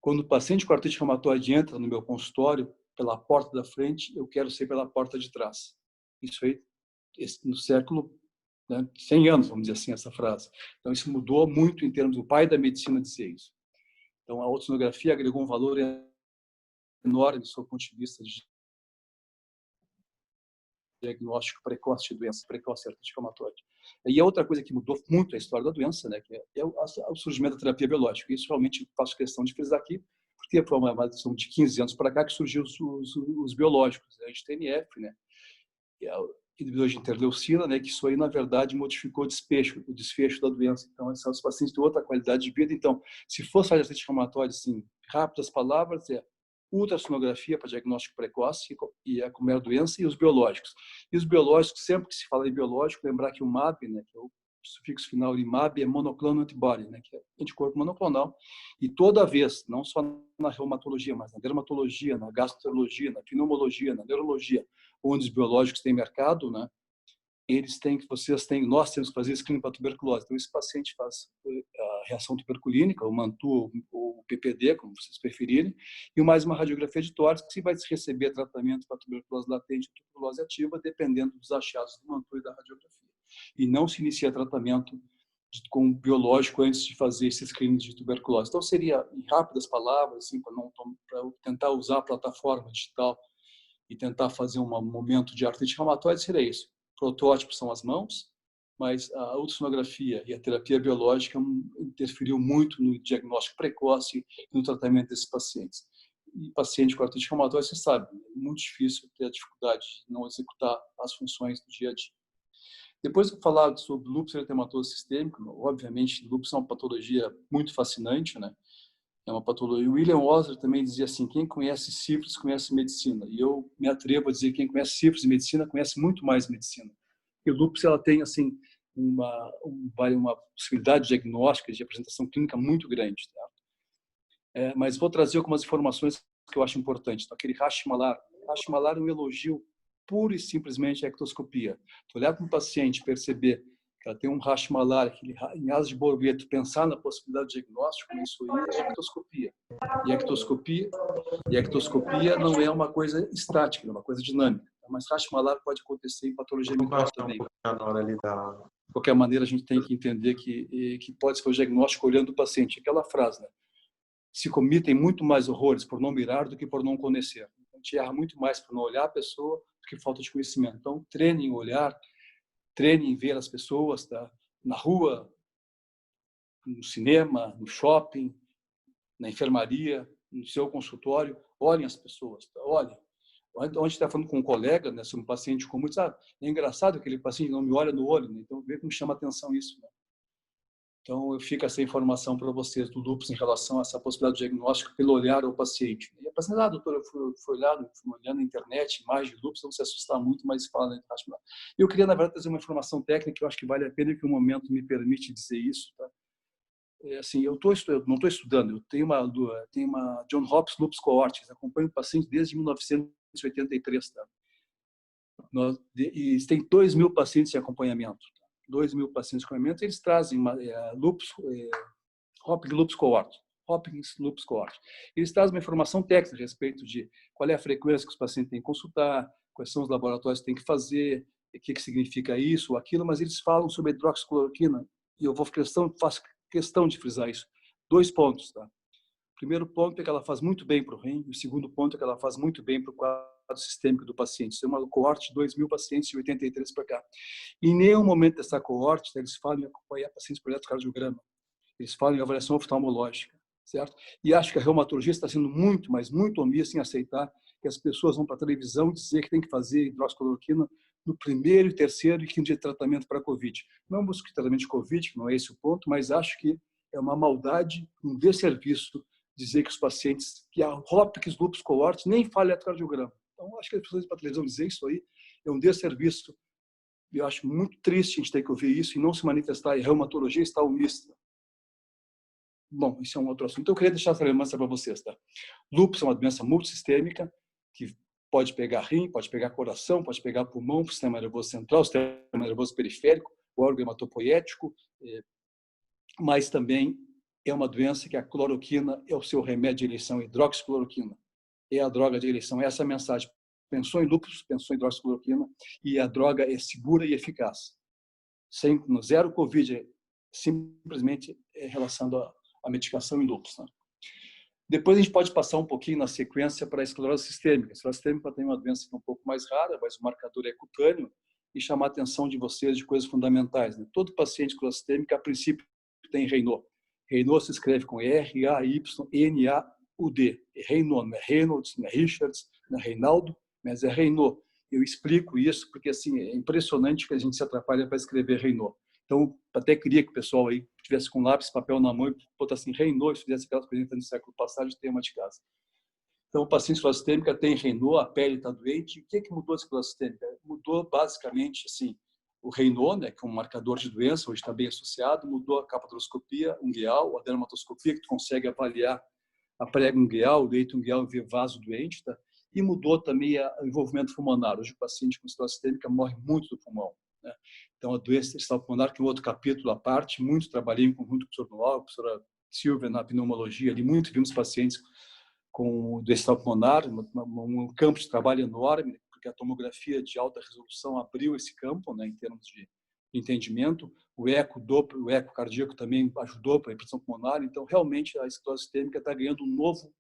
Quando o paciente com artrite reumatoide entra no meu consultório pela porta da frente, eu quero ser pela porta de trás. Isso aí, no século, 100 anos, vamos dizer assim, essa frase. Então, isso mudou muito em termos do pai da medicina dizer isso. Então, a ultrassonografia agregou um valor enorme do seu ponto de vista de diagnóstico precoce de doença, precoce artrite reumatoide. E a outra coisa que mudou muito a história da doença, né, que é o surgimento da terapia biológica. Isso realmente faço questão de frisar aqui, porque foi uma edição de 15 anos para cá que surgiu os biológicos, a gente TNF, né, que é o inibidor de interleucina, né, que isso aí, na verdade, modificou o desfecho da doença. Então, esses são os pacientes de outra qualidade de vida. Então, se fosse a artrite reumatoide, assim, rápidas palavras, é ultrassonografia para diagnóstico precoce e a comer doença, e os biológicos. E os biológicos, sempre que se fala em biológico, lembrar que o MAB, né, que é o sufixo final de MAB, é monoclonal antibody, né, que é anticorpo monoclonal, e toda vez, não só na reumatologia, mas na dermatologia, na gastroenterologia, na pneumologia, na neurologia, onde os biológicos têm mercado, né, nós temos que fazer screening para tuberculose. Então, esse paciente faz a reação tuberculínica, o MANTU, ou o PPD, como vocês preferirem, e mais uma radiografia de tórax, que vai receber tratamento para tuberculose latente ou tuberculose ativa, dependendo dos achados do MANTU e da radiografia. E não se inicia tratamento com biológico antes de fazer esse screening de tuberculose. Então, seria, em rápidas palavras, assim, para tentar usar a plataforma digital e tentar fazer um momento de artrite reumatoide, seria isso. Protótipos são as mãos, mas a ultrassonografia e a terapia biológica interferiu muito no diagnóstico precoce e no tratamento desses pacientes. E paciente com artrite reumatoide, você sabe, é muito difícil ter a dificuldade de não executar as funções do dia a dia. Depois de falar sobre lúpus eritematoso sistêmico, obviamente, lúpus é uma patologia muito fascinante, né? É uma patologia. O William Osler também dizia assim: quem conhece sífilis conhece medicina. E eu me atrevo a dizer que quem conhece sífilis e medicina conhece muito mais medicina. E o lúpus ela tem assim uma possibilidade diagnóstica de apresentação clínica muito grande. Tá? Mas vou trazer algumas informações que eu acho importantes. Então, aquele Hashimoto's. Hashimoto's é um elogio pura e simplesmente à ectoscopia. Tu olhar para um paciente e perceber que ela tem um Hashimoto's, em asas de borboleta, pensar na possibilidade de diagnóstico, isso aí é ectoscopia. E a ectoscopia não é uma coisa estática, é uma coisa dinâmica. Mas Hashimoto's pode acontecer em patologia mental também. De qualquer maneira, a gente tem que entender que pode ser o diagnóstico olhando o paciente. Aquela frase, né? Se cometem muito mais horrores por não mirar do que por não conhecer. A gente erra muito mais por não olhar a pessoa do que falta de conhecimento. Então, treine em olhar, treine em ver as pessoas, tá? Na rua, no cinema, no shopping, na enfermaria, no seu consultório. Olhem as pessoas, tá? Olhem. Onde está falando com um colega, né, sobre um paciente comum, sabe? É engraçado que aquele paciente não me olha no olho, né? Então vê como chama atenção isso, né? Então, fica essa informação para vocês do lúpus em relação a essa possibilidade de diagnóstico pelo olhar ao paciente. E a paciente, doutor, eu fui olhando na internet, imagem de lúpus, não se assustar muito, mas fala na internet. Eu queria, na verdade, trazer uma informação técnica que eu acho que vale a pena e que o momento me permite dizer isso. Tá? Assim, eu não estou estudando, eu tenho uma John Hopkins Lupus Cohort, acompanho o paciente desde 1983. Tá? E tem 2.000 pacientes em acompanhamento. 2.000 pacientes com acompanhamento, eles trazem Hopkins Lupus Cohort. Eles trazem uma informação técnica a respeito de qual é a frequência que os pacientes têm que consultar, quais são os laboratórios que têm que fazer, o que significa isso ou aquilo, mas eles falam sobre a hidroxicloroquina e eu faço questão de frisar isso. 2 pontos. Tá? O primeiro ponto é que ela faz muito bem para o rim, e o segundo ponto é que ela faz muito bem para o quadro sistêmico do paciente. Isso é uma coorte de 2.000 pacientes de 83 para cá. Em nenhum momento dessa coorte eles falam em acompanhar pacientes por eletrocardiograma. Eles falam em avaliação oftalmológica, certo? E acho que a reumatologia está sendo muito, mas muito omissa em aceitar que as pessoas vão para a televisão dizer que tem que fazer hidroxicloroquina no primeiro, terceiro e quinto dia de tratamento para a Covid. Não busco tratamento de Covid, que não é esse o ponto, mas acho que é uma maldade, um desserviço dizer que os pacientes que a Hopkins Lupus Cohort nem falha eletrocardiograma. Então, acho que as pessoas para a televisão dizer isso aí é um desserviço. Eu acho muito triste a gente ter que ouvir isso e não se manifestar. E a reumatologia está omissa. Bom, isso é um outro assunto. Então, eu queria deixar essa lembrança para vocês. Tá? Lúpus é uma doença multissistêmica que pode pegar rim, pode pegar coração, pode pegar pulmão, sistema nervoso central, sistema nervoso periférico, o órgão hematopoético, mas também é uma doença que a cloroquina é o seu remédio de eleição, hidroxicloroquina. É a droga de eleição. Essa é a mensagem. Pensou em lúpus, pensou em hidroxicloroquina e a droga é segura e eficaz. Zero Covid, simplesmente relacionado à medicação em lúpus. Né? Depois a gente pode passar um pouquinho na sequência para a esclerose sistêmica. A esclerose sistêmica tem uma doença que é um pouco mais rara, mas o marcador é cutâneo e chamar a atenção de vocês de coisas fundamentais. Né? Todo paciente com esclerose sistêmica, a princípio, tem Raynaud. Raynaud se escreve com R-A-Y-N-A-U-D. Raynaud, não é Reynolds, não é Richards, não é Reinaldo, mas é Raynaud. Eu explico isso porque assim, é impressionante que a gente se atrapalha para escrever Raynaud. Então, até queria que o pessoal aí tivesse com lápis, papel na mão e botasse assim, Raynaud, e fizesse aquelas coisas no século passado de tema de casa. Então, o paciente com esclerose sistêmica tem Raynaud, a pele está doente. O que mudou a esclerose sistêmica? Mudou basicamente assim, o Raynaud, né, que é um marcador de doença, hoje está bem associado, mudou a capatroscopia ungueal, a dermatoscopia, que tu consegue avaliar a prega ungueal, o leito ungueal e ver vaso doente, tá? E mudou também o envolvimento pulmonar. Hoje o paciente com esclerose sistêmica morre muito do pulmão. Né? Então, a doença intersticial pulmonar, que é um outro capítulo à parte, muito trabalhei em conjunto com o professor Noal, a professora Silvia na pneumologia, ali muito vimos pacientes com doença intersticial pulmonar, um campo de trabalho enorme, porque a tomografia de alta resolução abriu esse campo, né, em termos de entendimento. O eco cardíaco também ajudou para a hipertensão pulmonar. Então, realmente, a esclerose sistêmica está ganhando um novo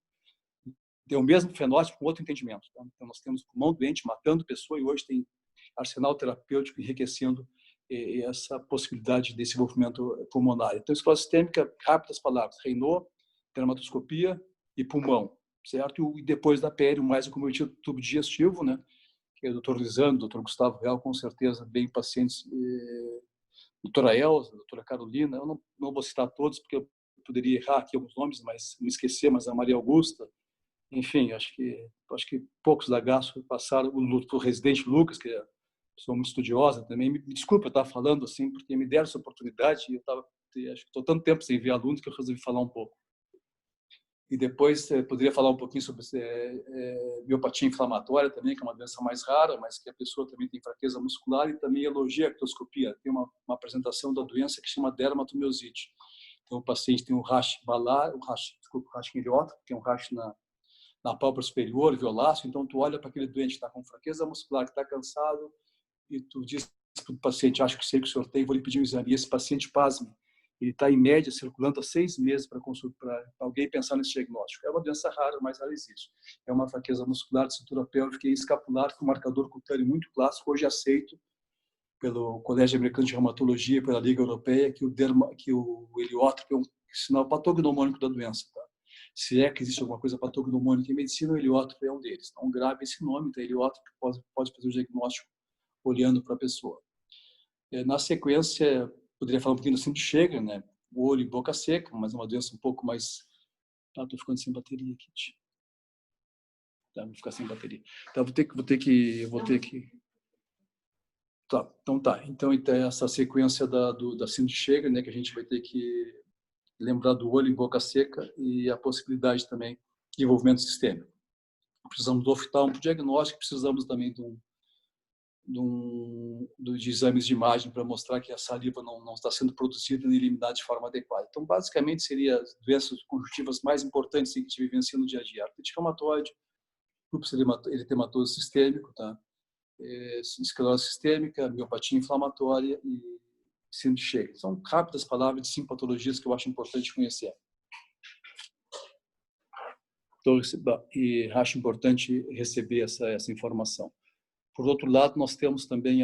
tem o mesmo fenótipo com outro entendimento. Tá? Então, nós temos pulmão doente matando pessoa e hoje tem arsenal terapêutico enriquecendo essa possibilidade de desenvolvimento pulmonar. Então, esclerose sistêmica, rápidas palavras, Raynaud, dermatoscopia e pulmão, certo? E depois da pele, o mais acometido tubo digestivo, né? Que é o Dr. Lisandro, o Dr. Gustavo Real, com certeza, bem pacientes, doutora Elza, doutora Carolina, eu não vou citar todos, porque eu poderia errar aqui alguns nomes, mas me esquecer, mas a Maria Augusta, enfim, acho que poucos da Gasto passaram, o residente Lucas, que é pessoa muito estudiosa também, me desculpa eu estar falando assim, porque me deram essa oportunidade e eu acho que estou tanto tempo sem ver alunos que eu resolvi falar um pouco. E depois poderia falar um pouquinho sobre miopatia inflamatória também, que é uma doença mais rara, mas que a pessoa também tem fraqueza muscular e também elogia a ectoscopia. Tem uma apresentação da doença que se chama dermatomiosite. Então, o paciente tem um rash malar, um rash iliótropo, que é um rash na pálpebra superior, violáceo. Então, tu olha para aquele doente que está com fraqueza muscular, que está cansado, e tu diz para o paciente, acho que sei que o senhor tem, vou lhe pedir um exame. E esse paciente, pasme, ele está, em média, circulando há 6 meses para alguém pensar nesse diagnóstico. É uma doença rara, mas ela existe. É uma fraqueza muscular de cintura pélvica e escapular, com um marcador cutâneo muito clássico, hoje aceito pelo Colégio Americano de Reumatologia e pela Liga Europeia, que o heliótropo é um sinal patognomônico da doença. Tá? Se é que existe alguma coisa patognomônica em medicina, o heliótropo é um deles. Então, grave esse nome, então, heliótropo pode fazer o diagnóstico olhando para a pessoa. Na sequência, poderia falar um pouquinho do síndrome de Sjögren, né? O olho e boca seca, mas é uma doença um pouco mais... Ah, estou ficando sem bateria aqui. Tá, vou ficar sem bateria. Então, vou ter que... Tá, então tá. Então, essa sequência da síndrome de Sjögren, né, que a gente vai ter que lembrar do olho e boca seca e a possibilidade também de envolvimento sistêmico. Precisamos do oftalmo para o diagnóstico, precisamos também de exames de imagem para mostrar que a saliva não está sendo produzida nem eliminada de forma adequada. Então, basicamente, seriam as doenças conjuntivas mais importantes que a gente vivencia no dia a dia. Artrite reumatoide, lúpus eritematoso sistêmico, tá? Esclerose sistêmica, miopatia inflamatória e síndrome de Sjögren. São rápidas palavras de 5 patologias que eu acho importante conhecer. Então, acho importante receber essa informação. Por outro lado, nós temos também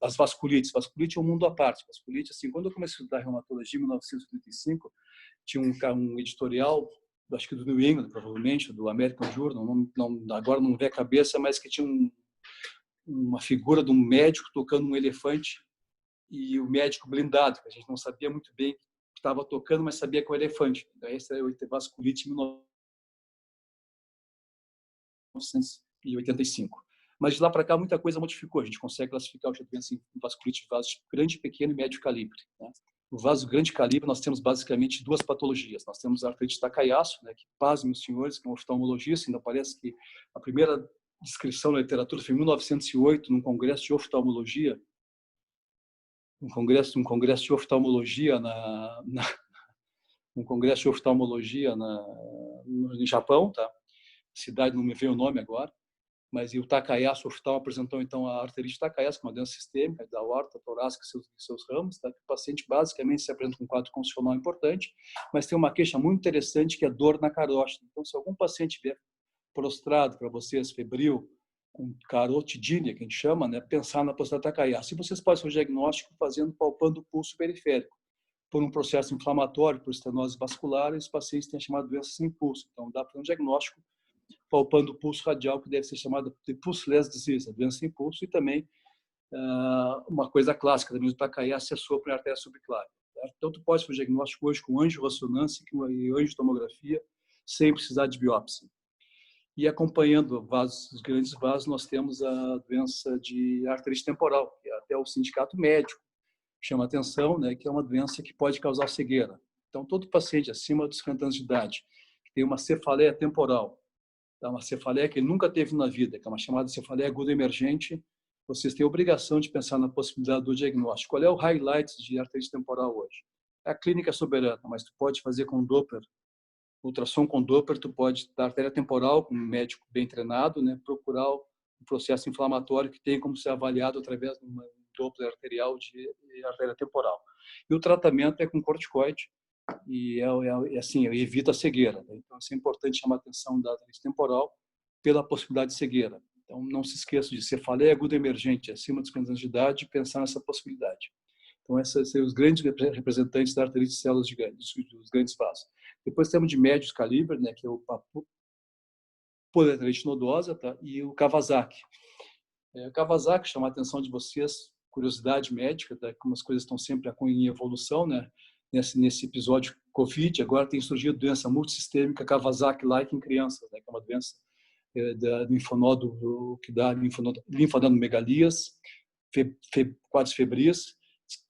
as vasculites. Vasculite é um mundo à parte. Vasculite, assim, quando eu comecei a estudar reumatologia em 1935, tinha um editorial, acho que do New England, provavelmente, do American Journal, agora não me vem a cabeça, mas que tinha uma figura de um médico tocando um elefante e o médico blindado, que a gente não sabia muito bem que estava tocando, mas sabia que era o elefante. Então, essa é a vasculite em 1985. Mas de lá para cá muita coisa modificou. A gente consegue classificar o doença em vasculite de vaso grande, pequeno e médio calibre. Né? No vaso grande calibre nós temos basicamente 2 patologias. Nós temos a artrite Takayasu, né, que pasmem os senhores, que é um oftalmologista, ainda parece que a primeira descrição na literatura foi em 1908, num congresso de oftalmologia, um congresso de oftalmologia no Japão, tá? Cidade não me veio o nome agora. Mas o Takayasu oftalmo apresentou então a arterite Takayasu, que é uma doença sistêmica da aorta, torácica e seus ramos, tá? O paciente basicamente se apresenta com um quadro constitucional importante, mas tem uma queixa muito interessante que é dor na carótida. Então, se algum paciente vier prostrado para vocês, febril, com carotidínia, que a gente chama, né, pensar na possibilidade de Takayasu. E vocês podem fazer o diagnóstico palpando o pulso periférico. Por um processo inflamatório, por estenose vascular, os pacientes têm a chamada doença sem pulso. Então, dá para fazer um diagnóstico palpando o pulso radial, que deve ser chamada de pulseless disease, a doença sem pulso, e também uma coisa clássica também do Takayasu é sopro em artéria subclave. Então, tu pode fazer o diagnóstico hoje com angiorressonância e angiotomografia, sem precisar de biópsia. E acompanhando os grandes vasos, nós temos a doença de arterite temporal, que até o sindicato médico chama atenção, né, que é uma doença que pode causar cegueira. Então, todo paciente acima dos 50 anos de idade que tem uma cefaleia temporal, uma cefaleia que ele nunca teve na vida, que é uma chamada cefaleia aguda emergente, vocês têm a obrigação de pensar na possibilidade do diagnóstico. Qual é o highlight de arterite temporal hoje? É a clínica soberana, mas tu pode fazer com Doppler, ultrassom com Doppler, tu pode dar artéria temporal com um médico bem treinado, né, procurar o processo inflamatório que tem como ser avaliado através de um Doppler arterial de artéria temporal. E o tratamento é com corticoide, e assim, evita a cegueira. Né? Então, é importante chamar a atenção da artrite temporal pela possibilidade de cegueira. Então, não se esqueça de cefaleia aguda emergente acima dos 50 anos de idade e pensar nessa possibilidade. Então, esses são os grandes representantes da artrite de células gigantes, dos grandes vasos. Depois temos de médios calibre, né, que é o poliartrite nodosa, tá? E o Kawasaki. Kawasaki, chamar a atenção de vocês, curiosidade médica, tá? Como as coisas estão sempre em evolução, né? Nesse episódio COVID, agora tem surgido doença multissistêmica Kawasaki-like em crianças, né? Que é uma doença do linfonodo, que dá linfoadenomegalias, quadros febris,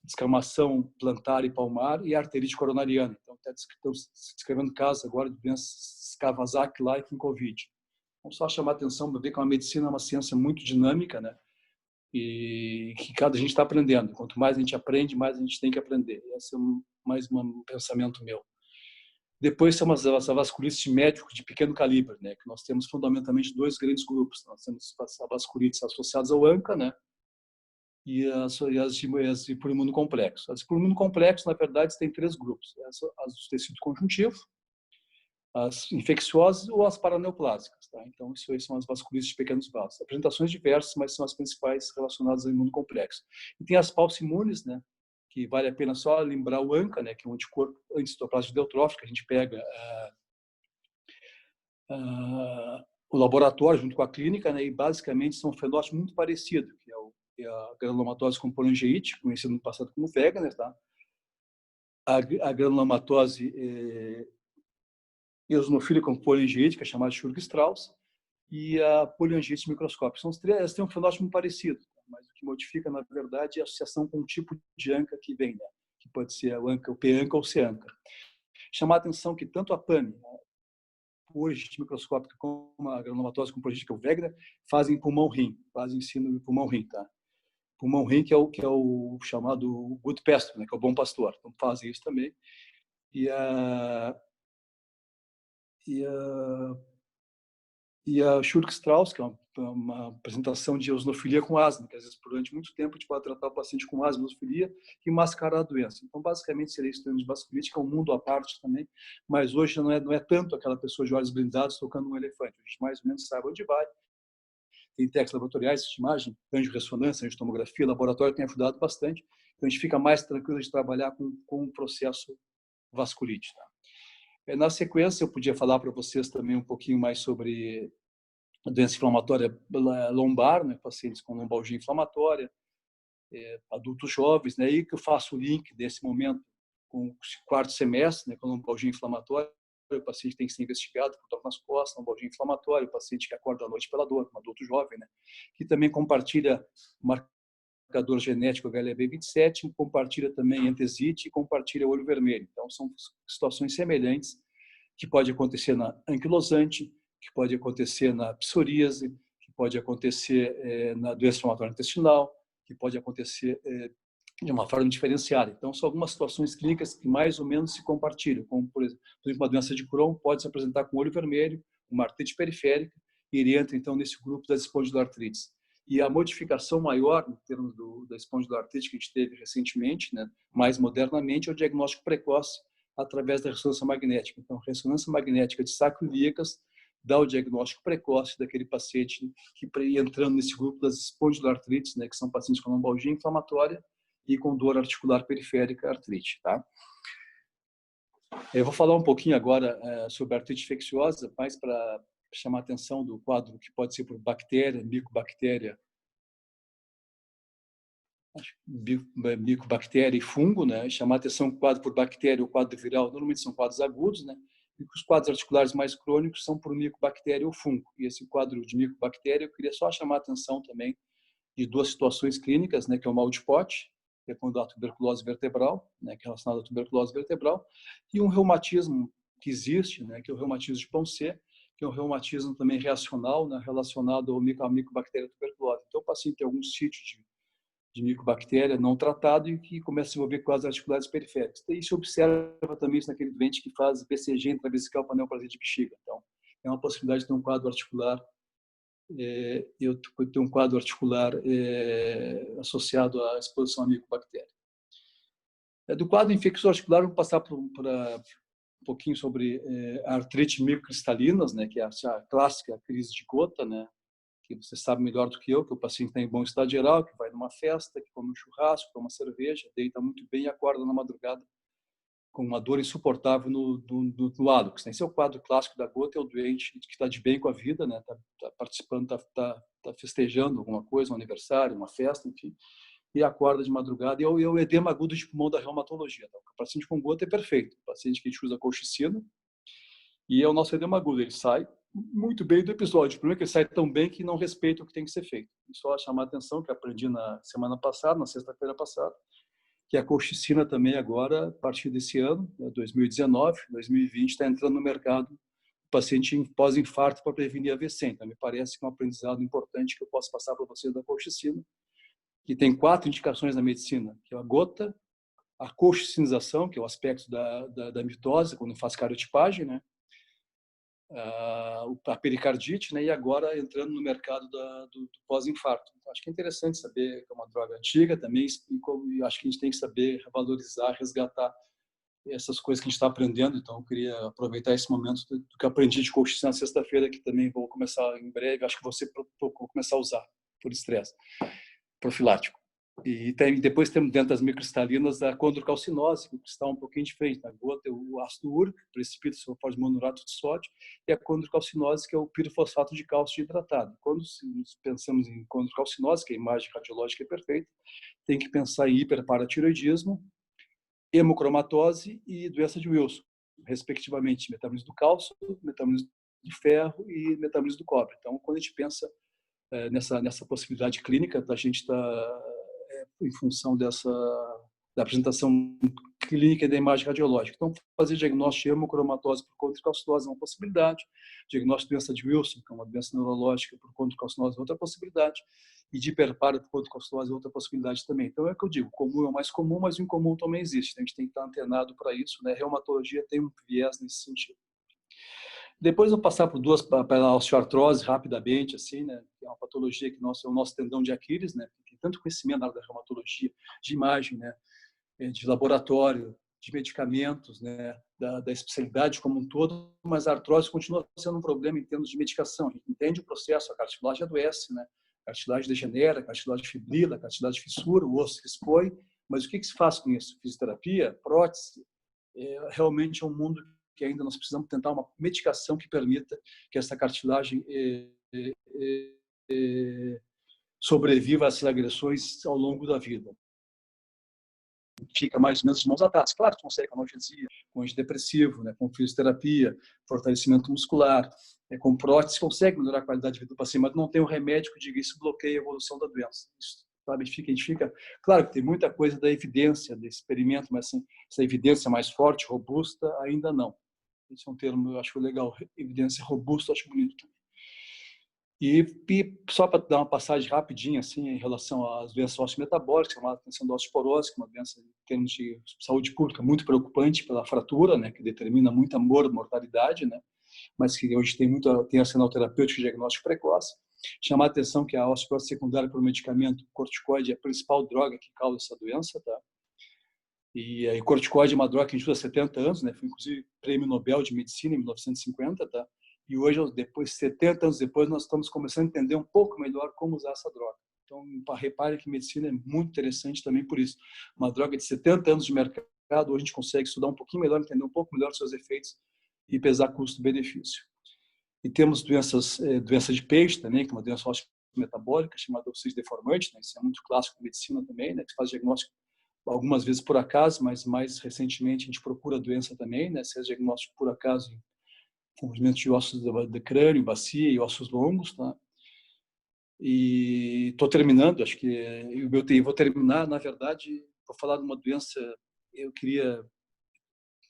descamação plantar e palmar e arterite coronariana. Então, estão descrevendo casos agora de doenças Kawasaki-like em COVID. Vamos só chamar a atenção para ver que a medicina é uma ciência muito dinâmica, né? E que cada gente está aprendendo. Quanto mais a gente aprende, mais a gente tem que aprender. Esse é mais um pensamento meu. Depois temos as vasculites médicos de pequeno calibre, né? Que nós temos fundamentalmente dois grandes grupos. Nós temos as vasculites associadas ao ANCA, né? E as por imunocomplexo. As por imunocomplexo, na verdade, tem três grupos: as do tecido conjuntivo, as infecciosas ou as paraneoplásicas. Tá? Então, isso aí são as vasculites de pequenos vasos. Apresentações diversas, mas são as principais relacionadas ao imunocomplexo. E tem as paucimunes, né? Que vale a pena só lembrar o ANCA, né? Que é um anticorpo anticitoplásico deutrófico, que a gente pega o laboratório junto com a clínica, né? E basicamente são um fenótipo muito parecido, que é a granulomatose com polangeite, conhecida no passado como Wegener, tá? A granulomatose eosinofílica com polangeite, que é chamada de Churg-Strauss, e a poliangite microscópica. São os três, elas têm um fenótipo parecido, mas o que modifica, na verdade, é a associação com o tipo de ANCA que vem, né? Que pode ser o ANCA, o P-ANCA ou o C-ANCA. Chamar a atenção que tanto a PAMI, polangeite microscópica, como a granulomatose com polangeite, que é o Wegener, fazem pulmão-rim, fazem ensino de pulmão-rim, tá? Pulmão-rim, que é o chamado good pastor, né? Que é o bom pastor. Então, fazem isso também. E a Churg-Strauss, que é uma apresentação de eosinofilia com asma, que às vezes durante muito tempo a gente pode tratar o paciente com asma, eosinofilia e mascarar a doença. Então, basicamente, seria isso de vasculite, que é um mundo à parte também, mas hoje não é tanto aquela pessoa de olhos blindados tocando um elefante. A gente mais ou menos sabe onde vai. Tem técnicas laboratoriais de imagem, angiorressonância, angiotomografia, laboratório tem ajudado bastante. Então, a gente fica mais tranquilo de trabalhar com o processo vasculite. Tá? Na sequência, eu podia falar para vocês também um pouquinho mais sobre a doença inflamatória lombar, né, pacientes com lombalgia inflamatória, adultos jovens, né, aí que eu faço o link desse momento com o quarto semestre, né, com lombalgia inflamatória. O paciente tem que ser investigado por dor nas costas, lombalgia inflamatória, o paciente que acorda à noite pela dor, um adulto jovem, né, que também compartilha marcador genético HLA-B27, compartilha também entesite e compartilha olho vermelho. Então, são situações semelhantes que pode acontecer na anquilosante, que pode acontecer na psoríase, que pode acontecer na doença inflamatória intestinal, que pode acontecer de uma forma diferenciada. Então, são algumas situações clínicas que mais ou menos se compartilham, como, por exemplo, uma doença de Crohn pode se apresentar com olho vermelho, uma artrite periférica, e ele entra, então, nesse grupo das espondiloartrites. E a modificação maior, em termos da espondiloartrite que a gente teve recentemente, né, mais modernamente, é o diagnóstico precoce através da ressonância magnética. Então, ressonância magnética de sacro ilíacas dá o diagnóstico precoce daquele paciente que entrando nesse grupo das espondiloartrites, né, que são pacientes com lombalgia inflamatória e com dor articular periférica, artrite. Tá? Eu vou falar um pouquinho agora sobre a artrite infecciosa, mais para chamar a atenção do quadro que pode ser por bactéria, micobactéria, micobactéria e fungo, né? Chamar a atenção do quadro por bactéria ou quadro viral, normalmente são quadros agudos, né? E os quadros articulares mais crônicos são por micobactéria ou fungo. E esse quadro de micobactéria, eu queria só chamar a atenção também de duas situações clínicas, né? Que é o mal de Pote, que é quando há tuberculose vertebral, né? Que é relacionado à tuberculose vertebral, e um reumatismo que existe, né? Que é o reumatismo de Poncet, que é um reumatismo também reacional, né, relacionado à micobactéria tuberculose. Então, o paciente tem algum sítio de micobactéria não tratado e que começa a desenvolver quadros articulares periféricos. E se observa também isso naquele doente que faz BCG intravesical para neoplasia de bexiga. Então, é uma possibilidade de ter um quadro articular, associado à exposição à micobactéria. Do quadro infecção articular, vou passar para um pouquinho sobre a artrite microcristalinas, né, que é a clássica crise de gota, né, que você sabe melhor do que eu, que o paciente está em bom estado geral, que vai numa festa, que come um churrasco, toma uma cerveja, deita muito bem e acorda na madrugada com uma dor insuportável no lado. Esse é o quadro clássico da gota, é o doente que está de bem com a vida, né, tá participando, tá festejando alguma coisa, um aniversário, uma festa, enfim, e acorda de madrugada, e é o edema agudo de pulmão da reumatologia. Tá? O paciente com gota é perfeito, o paciente que a gente usa colchicina, e é o nosso edema agudo, ele sai muito bem do episódio. O problema é que ele sai tão bem que não respeita o que tem que ser feito. E só chamar a atenção, que aprendi na semana passada, na sexta-feira passada, que a colchicina também agora, a partir desse ano, 2019, 2020, está entrando no mercado o paciente pós-infarto para prevenir AVC. Então, me parece que é um aprendizado importante que eu posso passar para vocês da colchicina, que tem 4 indicações na medicina, que é a gota, a colchicinização, que é o aspecto da mitose, quando faz cariotipagem, né? A pericardite, né? E agora entrando no mercado do pós-infarto. Então, acho que é interessante saber que é uma droga antiga também, e acho que a gente tem que saber valorizar, resgatar essas coisas que a gente está aprendendo. Então, eu queria aproveitar esse momento do que aprendi de colchicina na sexta-feira, que também vou começar em breve, acho que você vou começar a usar por estresse profilático. E depois temos dentro das microcristalinas a condrocalcinose, que está um pouquinho diferente. Na gota é o ácido úrico, precipita sulfato de monorato de sódio, e a condrocalcinose, que é o pirofosfato de cálcio hidratado. Quando pensamos em condrocalcinose, que a imagem radiológica é perfeita, tem que pensar em hiperparatiroidismo, hemocromatose e doença de Wilson, respectivamente, metabolismo do cálcio, metabolismo do ferro e metabolismo do cobre. Então, quando a gente pensa nessa possibilidade clínica, da gente estar em função da apresentação clínica e da imagem radiológica. Então, fazer diagnóstico de hemocromatose por condrocalcinose é uma possibilidade, diagnóstico de doença de Wilson, que é uma doença neurológica por condrocalcinose é outra possibilidade, e de hiperpara por condrocalcinose é outra possibilidade também. Então, é o que eu digo, comum é o mais comum, mas o incomum também existe. A gente tem que estar antenado para isso, né? A reumatologia tem um viés nesse sentido. Depois eu vou passar pela osteoartrose rapidamente, assim, né? Que é uma patologia que é o nosso tendão de Aquiles, né? Tem tanto conhecimento na área da reumatologia, de imagem, né? De laboratório, de medicamentos, né? Da especialidade como um todo, mas a artrose continua sendo um problema em termos de medicação. A gente entende o processo, a cartilagem adoece, né? A cartilagem degenera, a cartilagem fibrila, a cartilagem fissura, o osso se expõe, mas o que se faz com isso? Fisioterapia, prótese, realmente é um mundo que ainda nós precisamos tentar uma medicação que permita que essa cartilagem sobreviva a essas agressões ao longo da vida. Fica mais ou menos de mãos atadas. Claro que consegue com analgesia, com antidepressivo, né, com fisioterapia, fortalecimento muscular, com prótese, consegue melhorar a qualidade de vida do paciente, mas não tem um remédio que diga isso bloqueia a evolução da doença. Isso, sabe, a gente fica... Claro que tem muita coisa da evidência, desse experimento, mas assim, essa evidência mais forte, robusta, ainda não. Esse é um termo, eu acho legal, evidência robusta, acho bonito também. E só para dar uma passagem rapidinha assim, em relação às doenças osteometabólicas, chamada atenção da osteoporose, que é uma doença em termos de saúde pública muito preocupante pela fratura, né, que determina muita mortalidade, né, mas que hoje tem arsenal terapêutico e diagnóstico precoce. Chamar a atenção que a osteoporose secundária por medicamento, corticoide, é a principal droga que causa essa doença, tá? E a corticoide é uma droga que a gente usa há 70 anos, né? Foi inclusive prêmio Nobel de Medicina em 1950, tá? E hoje, 70 anos depois, nós estamos começando a entender um pouco melhor como usar essa droga. Então, repare que medicina é muito interessante também por isso. Uma droga de 70 anos de mercado, hoje a gente consegue estudar um pouquinho melhor, entender um pouco melhor os seus efeitos e pesar custo-benefício. E temos doença de peixe também, que é uma doença metabólica chamada ossite deformante, né? Isso é muito clássico na medicina também, né? Que se faz diagnóstico algumas vezes por acaso, mas mais recentemente a gente procura a doença também, né? Se é diagnóstico por acaso em rompimento de ossos de crânio, bacia e ossos longos, tá? E estou terminando, acho que vou terminar, na verdade, vou falar de uma doença, eu queria,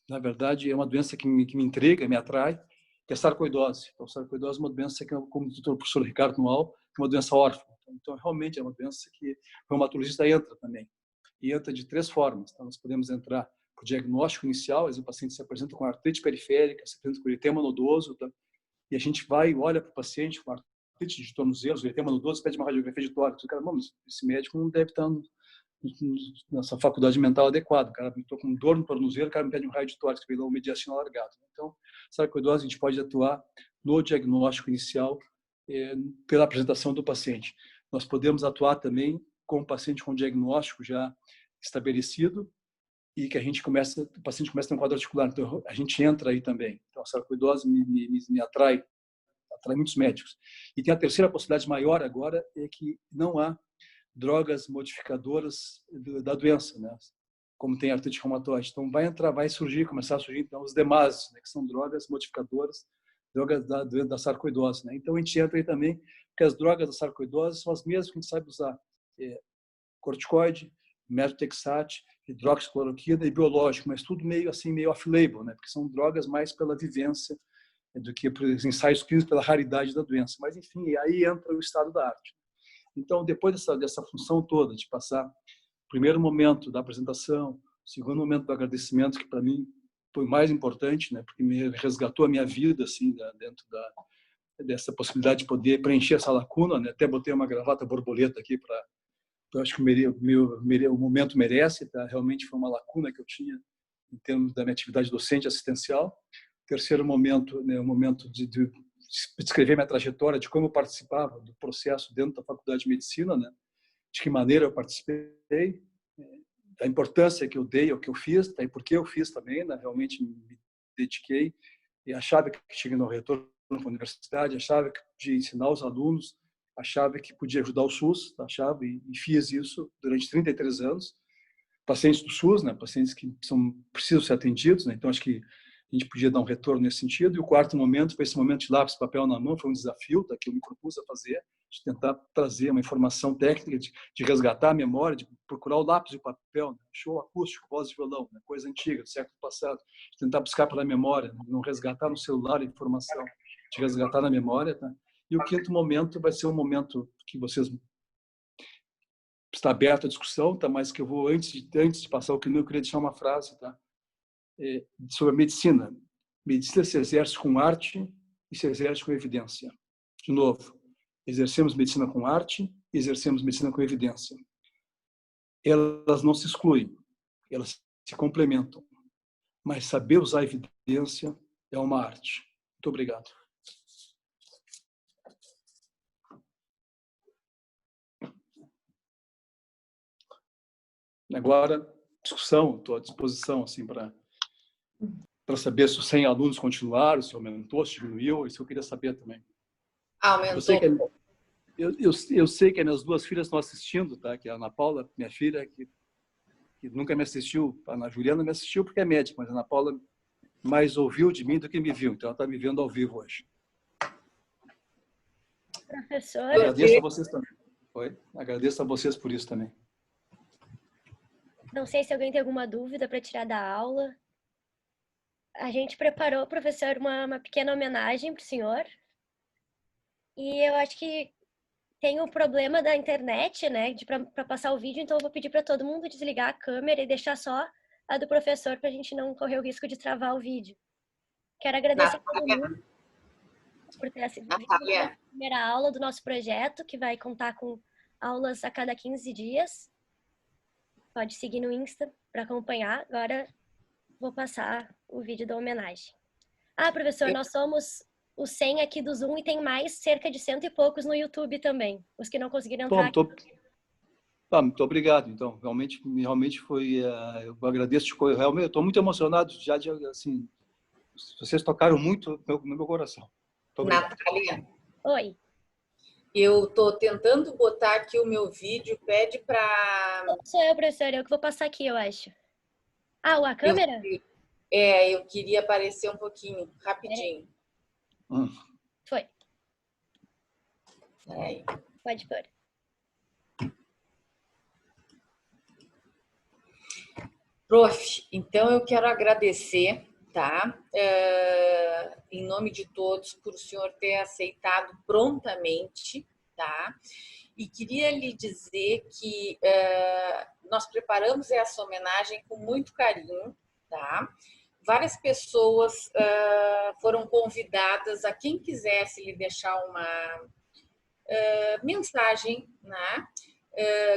na verdade, é uma doença que me intriga, me atrai, que é a sarcoidose. Então, a sarcoidose é uma doença que, como o doutor professor Ricardo Noal, é uma doença órfã. Então, realmente é uma doença que o reumatologista entra também. E entra de 3 formas. Então, nós podemos entrar para o diagnóstico inicial, o paciente se apresenta com artrite periférica, se apresenta com eritema nodoso, tá? E a gente vai e olha para o paciente com artrite de tornozelos, eritema nodoso, pede uma radiografia de tórax. O cara, esse médico não deve estar nessa faculdade mental adequada. O cara estou com dor no tornozelo, o cara me pede um raio de tórax, pelo mediastino alargado. Então, sarcoidose a gente pode atuar no diagnóstico inicial pela apresentação do paciente. Nós podemos atuar também com o paciente com diagnóstico já estabelecido e que o paciente começa a ter um quadro articular. Então, a gente entra aí também. Então, a sarcoidose me atrai muitos médicos. E tem a terceira possibilidade maior agora, é que não há drogas modificadoras da doença, né? Como tem artrite reumatoide. Então, começar a surgir então, os DMARDs, né? Que são drogas modificadoras, drogas da sarcoidose, né? Então, a gente entra aí também, porque as drogas da sarcoidose são as mesmas que a gente sabe usar. Corticoide, methotrexate, hidroxicloroquina e biológico, mas tudo meio assim, meio off-label, né? Porque são drogas mais pela vivência do que por ensaios clínicos, pela raridade da doença. Mas, enfim, aí entra o estado da arte. Então, depois dessa função toda de passar o primeiro momento da apresentação, o segundo momento do agradecimento, que para mim foi mais importante, né? Porque me resgatou a minha vida assim, dentro dessa possibilidade de poder preencher essa lacuna, né? Até botei uma gravata borboleta aqui para eu acho que o momento merece, tá? Realmente foi uma lacuna que eu tinha em termos da minha atividade docente assistencial. Terceiro momento, né, o momento de descrever minha trajetória, de como eu participava do processo dentro da Faculdade de Medicina, né? De que maneira eu participei, da importância que eu dei ao que eu fiz, tá? E por que eu fiz também, né? Realmente me dediquei e achava que cheguei no retorno para a universidade, achava que podia ensinar os alunos, achava que podia ajudar o SUS, achava e fiz isso durante 33 anos. Pacientes do SUS, né? Pacientes que precisam ser atendidos, né? Então acho que a gente podia dar um retorno nesse sentido. E o quarto momento foi esse momento de lápis, papel na mão, foi um desafio, tá? Que eu me propus a fazer, de tentar trazer uma informação técnica, de resgatar a memória, de procurar o lápis e o papel, né? Show acústico, voz e violão, né? Coisa antiga, do século passado, de tentar buscar pela memória, não resgatar no celular a informação, de resgatar na memória, tá? E o quinto momento vai ser um momento que vocês está aberto à discussão, tá? Mas que eu vou antes de passar o que eu queria deixar uma frase, tá? Sobre a medicina. Medicina se exerce com arte e se exerce com evidência. De novo, exercemos medicina com arte e exercemos medicina com evidência. Elas não se excluem, elas se complementam. Mas saber usar a evidência é uma arte. Muito obrigado. Agora, discussão, estou à disposição assim, para saber se os 100 alunos continuaram, se aumentou, se diminuiu, isso eu queria saber também. Aumentou. Eu sei que as minhas duas filhas estão assistindo, tá? Que é a Ana Paula, minha filha, que nunca me assistiu, a Ana Juliana me assistiu porque é médica, mas a Ana Paula mais ouviu de mim do que me viu, então ela está me vendo ao vivo hoje. Professor. Agradeço a vocês também. Oi? Agradeço a vocês por isso também. Não sei se alguém tem alguma dúvida para tirar da aula. A gente preparou, professor, uma pequena homenagem para o senhor. E eu acho que tem o problema da internet, né, para passar o vídeo, então eu vou pedir para todo mundo desligar a câmera e deixar só a do professor para a gente não correr o risco de travar o vídeo. Quero agradecer a todo mundo por ter assistido a primeira aula do nosso projeto, que vai contar com aulas a cada 15 dias. Pode seguir no Insta para acompanhar. Agora vou passar o vídeo da homenagem. Ah, professor, nós somos os 100 aqui do Zoom e tem mais cerca de 100 e poucos no YouTube também. Os que não conseguiram entrar aqui. Muito obrigado. Então, realmente foi... eu agradeço. Realmente, eu estou muito emocionado. Assim, vocês tocaram muito no meu coração. Natália. Oi. Eu estou tentando botar aqui o meu vídeo, pede para... Sou eu, professora, eu que vou passar aqui, eu acho. Ah, a câmera? Eu queria aparecer um pouquinho, rapidinho. Foi. Aí. Pode pôr. Prof, então eu quero agradecer, tá? Em nome de todos, por o senhor ter aceitado prontamente, tá? E queria lhe dizer que nós preparamos essa homenagem com muito carinho, tá? Várias pessoas foram convidadas, a quem quisesse lhe deixar uma mensagem, né?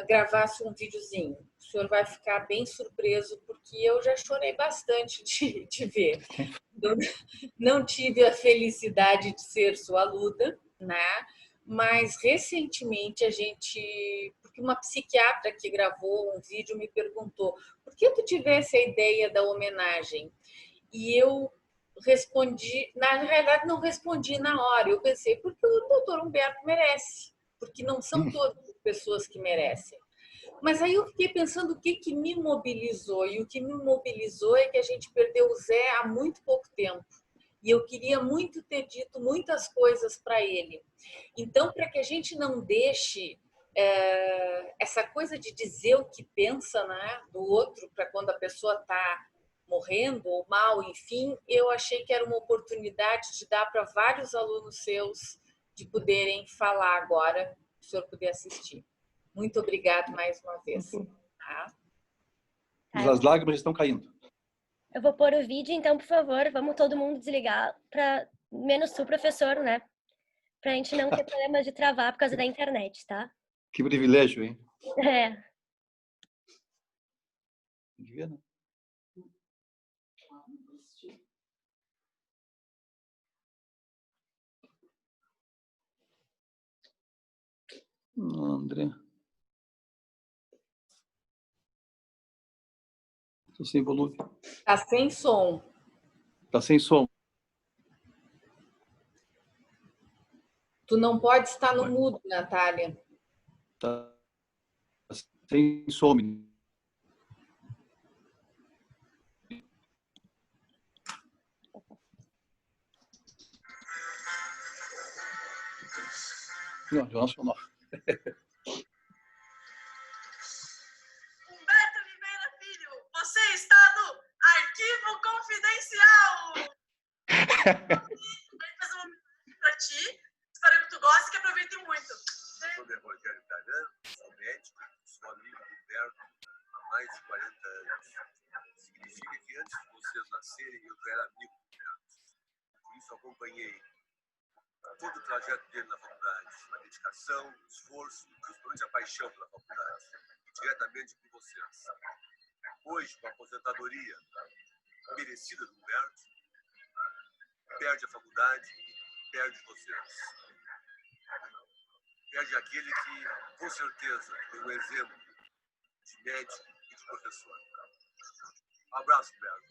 gravasse um videozinho. O senhor vai ficar bem surpreso, porque eu já chorei bastante de ver. Não tive a felicidade de ser sua aluna, né? Mas recentemente porque uma psiquiatra que gravou um vídeo me perguntou: por que tu tivesse a ideia da homenagem? E eu respondi, na realidade não respondi na hora, eu pensei, porque o doutor Humberto merece, porque não são todas as pessoas que merecem. Mas aí eu fiquei pensando o que me mobilizou, e o que me mobilizou é que a gente perdeu o Zé há muito pouco tempo. E eu queria muito ter dito muitas coisas para ele. Então, para que a gente não deixe essa coisa de dizer o que pensa, né, do outro, para quando a pessoa está morrendo ou mal, enfim, eu achei que era uma oportunidade de dar para vários alunos seus de poderem falar agora, se o senhor puder assistir. Muito obrigado mais uma vez. Tá? As lágrimas estão caindo. Eu vou pôr o vídeo, então, por favor, vamos todo mundo desligar, menos tu, professor, né? Pra gente não ter problemas de travar por causa da internet, tá? Que privilégio, hein? É. Devia, né? André. Estou sem volume. Tá sem som. Tá sem som. Tu não pode estar no mudo, Natália. Tá sem som. Não, Jornal Nacional. Humberto Oliveira Filho, você está no Arquivo Confidencial! Vai fazer uma mensagem para ti. Espero que tu goste e que aproveite muito. Meu nome é Rogério Italiano, sou médico, sou amigo do Humberto há mais de 40 anos. Significa que antes de vocês nascerem, eu já era amigo do Humberto. Por isso acompanhei todo o trajeto dele na faculdade, a dedicação, o esforço, principalmente a paixão pela faculdade, e diretamente por vocês. Hoje, com a aposentadoria merecida do Humberto, perde a faculdade, perde vocês. Perde aquele que, com certeza, foi um exemplo de médico e de professor. Abraço, Humberto.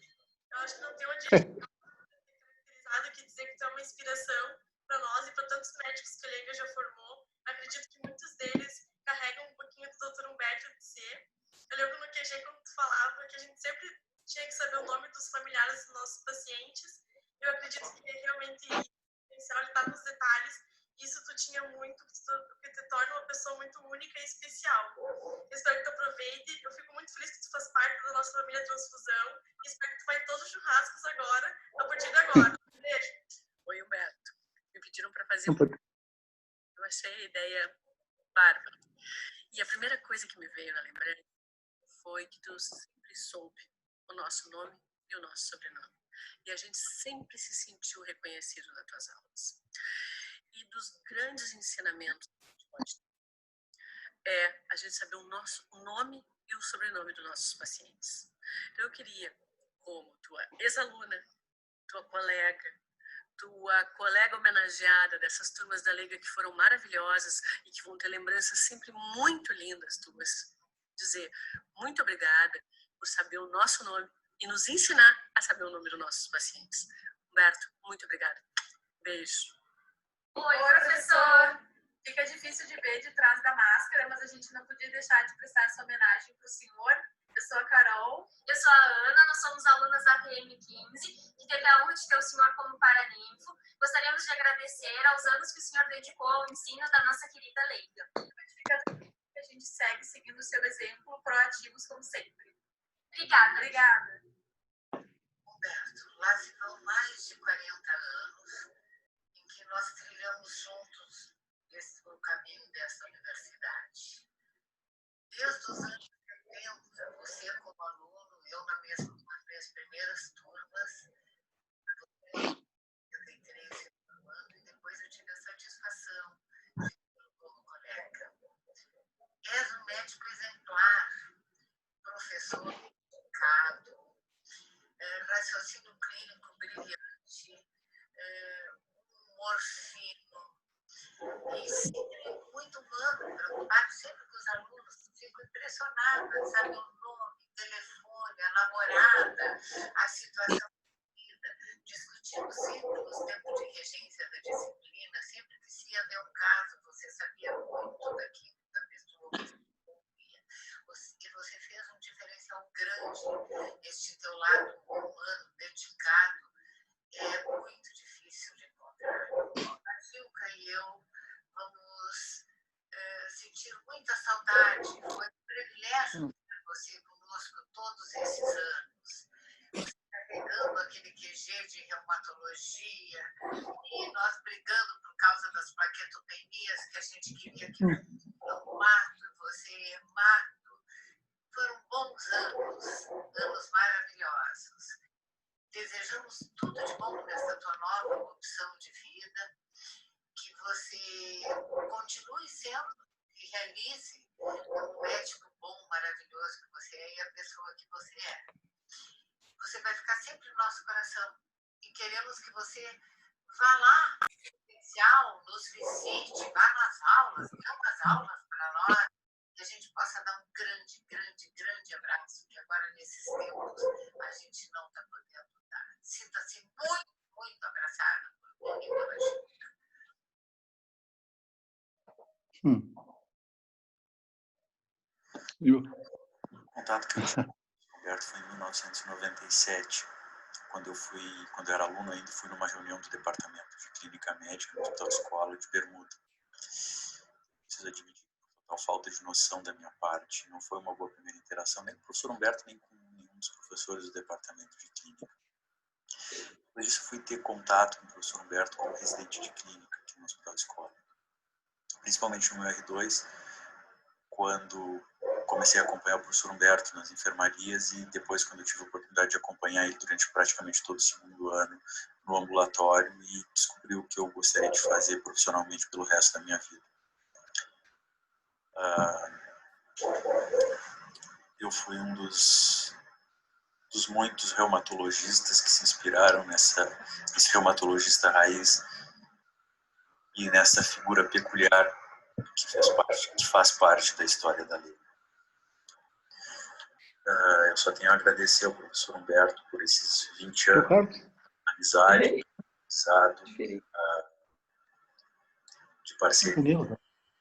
Eu acho que não tem onde caracterizado que dizer que tu é uma inspiração para nós e para tantos médicos que a Leiga já formou. Acredito que muitos deles carregam um pouquinho do Dr. Humberto de ser. Eu lembro no QG quando tu falava que a gente sempre tinha que saber o nome dos familiares dos nossos pacientes. Eu acredito que realmente o potencial está nos detalhes. Isso tu tinha muito, que te torna uma pessoa muito única e especial. Eu espero que tu aproveite. Eu fico muito feliz que tu faz parte da nossa família Transfusão. E espero que tu vai em todos os churrascos agora, a partir de agora. Beijo. Oi, Humberto. Me pediram para fazer Eu achei a ideia bárbara. E a primeira coisa que me veio na lembrança foi que tu sempre soube o nosso nome e o nosso sobrenome. E a gente sempre se sentiu reconhecido nas tuas aulas. E dos grandes ensinamentos que a gente pode ter é a gente saber o nome e o sobrenome dos nossos pacientes. Então eu queria, como tua ex-aluna, tua colega homenageada dessas turmas da Leiga que foram maravilhosas e que vão ter lembranças sempre muito lindas tuas, dizer muito obrigada por saber o nosso nome e nos ensinar a saber o nome dos nossos pacientes. Humberto, muito obrigada. Beijo. Oi, professor! Fica difícil de ver de trás da máscara, mas a gente não podia deixar de prestar essa homenagem para o senhor. Eu sou a Carol. Eu sou a Ana, nós somos alunas da PM15, que teve a honra de ter o senhor como paraninfo. Gostaríamos de agradecer aos anos que o senhor dedicou ao ensino da nossa querida Leiga. A gente segue seguindo o seu exemplo, proativos como sempre. Obrigada. Obrigada. Humberto, lá se vão mais de 40 anos em que nós trilhamos juntos o caminho dessa universidade. Desde os anos 70, você como aluno, eu nas minhas primeiras turmas, eu entrei em segundo ano e depois eu tive a satisfação de ter como colega. És um professor dedicado, raciocínio clínico brilhante, humor fino e sempre muito humano, preocupado sempre com os alunos. Fico impressionada, sabe, o nome, o telefone, a namorada, a situação da vida, discutindo sempre os tempos de regência da disciplina, sempre que se ia ter um caso, você sabia muito daquilo, da pessoa que você ouvia. E você fez um diferencial grande. Este teu lado humano, dedicado, é muito difícil de encontrar. A Gilca e eu vamos sentir muita saudade. Foi um privilégio ter você conosco todos esses anos. Você carregando aquele QG de reumatologia e nós brigando por causa das plaquetopenias que a gente queria que não mato, você mato. Foram bons anos maravilhosos. Desejamos tudo de bom nessa tua nova opção de vida, que você continue sendo e realize o médico bom, maravilhoso que você é e a pessoa que você é. Você vai ficar sempre no nosso coração e queremos que você vá lá, presencial, nos visite, vá nas aulas, dê umas aulas para nós, e a gente possa dar um grande, grande, grande abraço, que agora nesses tempos a gente não está podendo dar. Sinta-se muito, muito abraçado por mim e pela gente. O contato que eu tive com o Roberto foi em 1997, quando eu era aluno ainda, fui numa reunião do departamento de clínica médica no Hospital Escola de Bermuda. Preciso admitir total falta de noção da minha parte. Não foi uma boa primeira interação, nem com o professor Humberto, nem com nenhum dos professores do departamento de clínica. Depois disso, fui ter contato com o professor Humberto como residente de clínica aqui no Hospital Escola. Principalmente no meu R2, quando comecei a acompanhar o professor Humberto nas enfermarias e depois quando eu tive a oportunidade de acompanhar ele durante praticamente todo o segundo ano no ambulatório e descobri o que eu gostaria de fazer profissionalmente pelo resto da minha vida. Eu fui um dos muitos reumatologistas que se inspiraram nesse reumatologista raiz e nessa figura peculiar que faz parte da história da lei. Eu só tenho a agradecer ao professor Humberto por esses 20 anos de amizade, de parceria,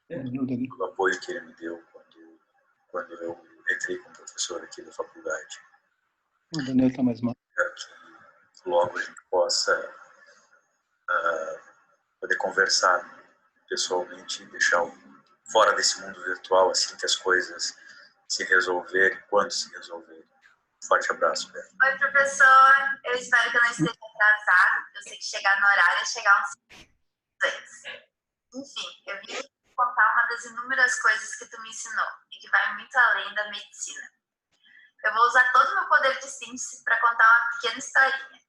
pelo apoio que ele me deu quando eu entrei como professor aqui da faculdade. O Daniel está mais mal. Que logo a gente possa poder conversar pessoalmente e deixar fora desse mundo virtual assim que as coisas se resolverem, quando se resolverem. Forte abraço, Beto. Oi, professor. Eu espero que eu não esteja atrasado. Eu sei que chegar no horário é chegar uns 200. Enfim, eu vim contar uma das inúmeras coisas que tu me ensinou e que vai muito além da medicina. Eu vou usar todo o meu poder de síntese para contar uma pequena historinha.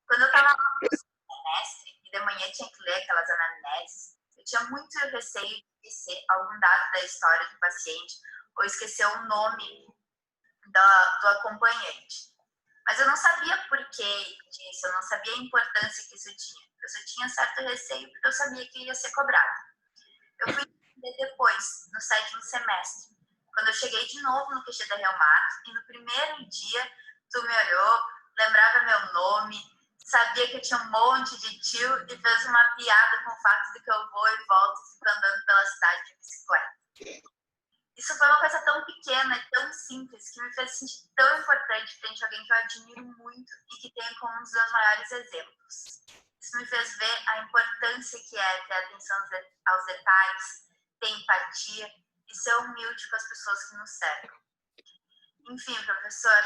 Quando eu estava no semestre e de manhã tinha que ler aquelas anamneses, eu tinha muito receio de esquecer algum dado da história do paciente ou esquecer o nome do acompanhante. Mas eu não sabia por que disso, eu não sabia a importância que isso tinha. Eu só tinha certo receio porque eu sabia que ia ser cobrado. Eu fui entender depois, no 7º semestre, quando eu cheguei de novo no QG da Reumato e no primeiro dia tu me olhou, lembrava meu nome, sabia que eu tinha um monte de tio e fez uma piada com o fato de que eu vou e volto e fico andando pela cidade de bicicleta. Isso foi uma coisa tão pequena e tão simples que me fez sentir tão importante frente a alguém que eu admiro muito e que tenho como um dos meus maiores exemplos. Isso me fez ver a importância que é ter atenção aos detalhes, ter empatia e ser humilde com as pessoas que nos cercam. Enfim, professor,